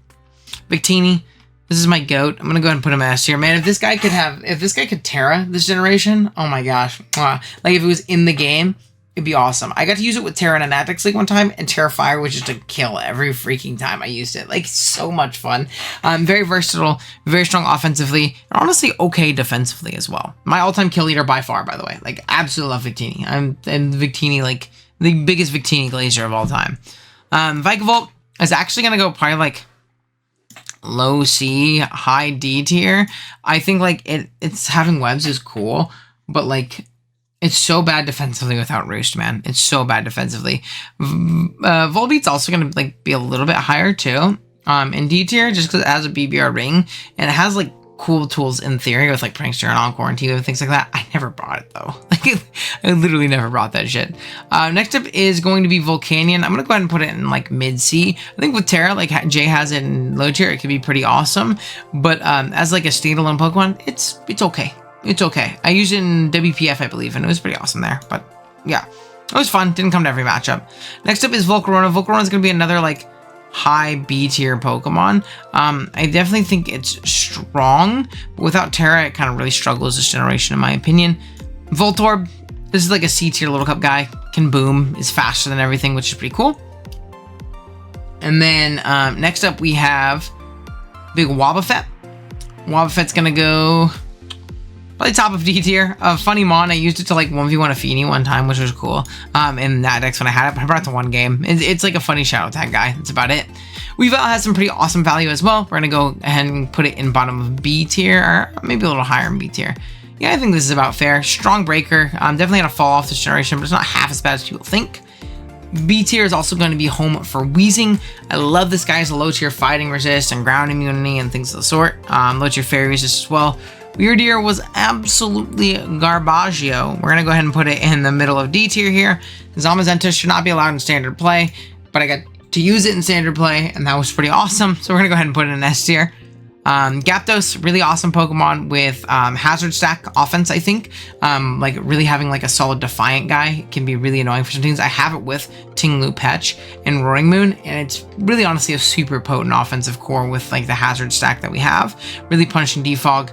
Victini, this is my goat. I'm going to go ahead and put him in S tier. Man, if this guy could Terra this generation, oh my gosh. Like if it was in the game, it'd be awesome. I got to use it with Terra in a Natix League one time, and Terra Fire was just a kill every freaking time I used it. Like, so much fun. Very versatile, very strong offensively, and honestly okay defensively as well. My all-time kill leader by far, by the way. Like, absolutely love Victini. And Victini, like, the biggest Victini glacier of all time. Vikavolt is actually going to go probably, like, low C, high D tier. I think, like, it's having webs is cool, but, like, it's so bad defensively without Roost, man. It's so bad defensively. Volbeat's also going to like be a little bit higher too. In D tier, just because it has a BBR ring and it has like cool tools in theory with like Prankster and Encore and Tigo and things like that. I never brought it though. Like I literally never brought that shit. Next up is going to be Volcanion. I'm going to go ahead and put it in like mid C. I think with Terra, like Jay has it in low tier, it could be pretty awesome. But as like a standalone Pokemon, it's okay. It's okay. I used it in WPF, I believe, and it was pretty awesome there. But yeah, it was fun. Didn't come to every matchup. Next up is Volcarona. Volcarona is going to be another like high B tier Pokemon. I definitely think it's strong, but without Terra, it kind of really struggles this generation, in my opinion. Voltorb, this is like a C tier little cup guy. Can boom, is faster than everything, which is pretty cool. And then next up we have Big Wobbuffet. Wobbuffet's gonna go probably top of D tier. Funny Mon, I used it to like 1v1 a Feeny one time, which was cool. In that dex when I had it, but I brought it to one game. It's like a funny shadow tag guy. That's about it. We've has some pretty awesome value as well. We're gonna go ahead and put it in bottom of B tier, or maybe a little higher in B tier. Yeah, I think this is about fair. Strong breaker. Definitely gonna fall off this generation, but it's not half as bad as people think. B tier is also going to be home for Wheezing. I love this guy's low tier fighting resist and ground immunity and things of the sort. Low tier fairy resist as well. Weird Ear was absolutely garbaggio. We're going to go ahead and put it in the middle of D tier here. Zamazenta should not be allowed in standard play, but I got to use it in standard play, and that was pretty awesome. So we're going to go ahead and put it in S tier. Gyapdos, really awesome Pokemon with hazard stack offense, I think. Like really having like a solid Defiant guy can be really annoying for some teams. I have it with Tinglu Petch and Roaring Moon, and it's really honestly a super potent offensive core with like the hazard stack that we have. Really punishing Defog.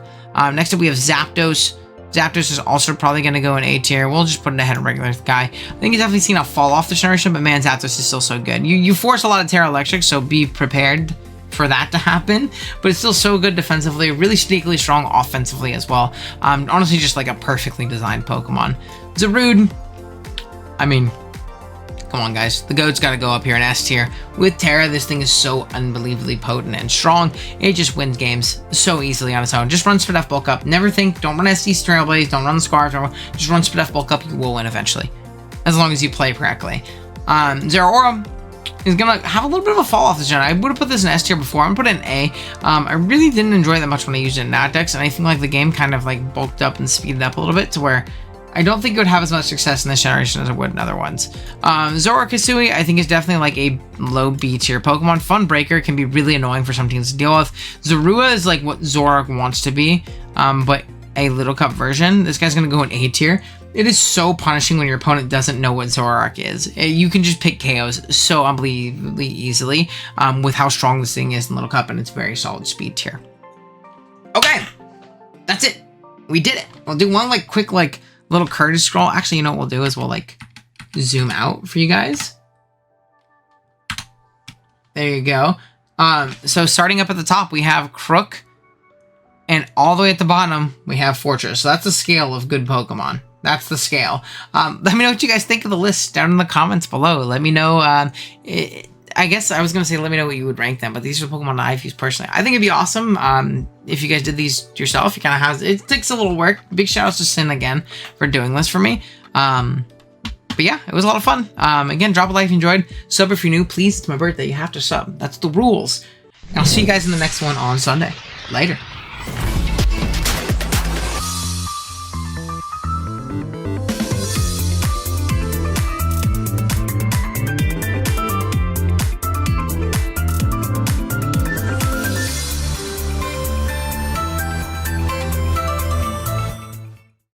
Next up we have Zapdos. Zapdos is also probably going to go in A tier. We'll just put it ahead of regular guy. I think he's definitely seen a fall off this generation, but man, Zapdos is still so good. You force a lot of Terra Electric, so be prepared for that to happen, but it's still so good defensively, really sneakily strong offensively as well. Honestly, just like a perfectly designed Pokemon. Zarude, I mean, come on guys, the goat's got to go up here in S tier. With Terra, this thing is so unbelievably potent and strong. It just wins games so easily on its own. Just run Spadef Bulk Up. Never think, don't run SD Trailblaze, don't run the Scarf, just run Spadef Bulk Up, you will win eventually, as long as you play correctly. Zeraora is gonna have a little bit of a fall off this gen. I would have put this in S tier before. I'm gonna put it in A. I really didn't enjoy that much when I used it in that dex, and I think like the game kind of like bulked up and speeded up a little bit to where I don't think it would have as much success in this generation as it would in other ones. Zora Kasui, I think is definitely like a low B tier Pokemon. Fun Breaker can be really annoying for some teams to deal with. Zorua is like what Zora wants to be, but a Little Cup version. This guy's gonna go in A tier. It is so punishing when your opponent doesn't know what Zoroark is. You can just pick KOs so unbelievably easily with how strong this thing is in Little Cup, and it's very solid speed tier. Okay, that's it. We did it. We'll do one like quick like little Curtis scroll. Actually, you know what we'll do is we'll like zoom out for you guys. There you go. So starting up at the top, we have Crook, and all the way at the bottom, we have Fortress. So that's the scale of good Pokemon. That's the scale. Let me know what you guys think of the list down in the comments below. Let me know. I guess I was going to say let me know what you would rank them, but these are Pokemon I've used personally. I think it'd be awesome if you guys did these yourself. You kind of have, it takes a little work. Big shout outs to Sin again for doing this for me. But yeah, it was a lot of fun. Again, drop a like if you enjoyed. Sub if you're new. Please, it's my birthday. You have to sub. That's the rules. And I'll see you guys in the next one on Sunday. Later.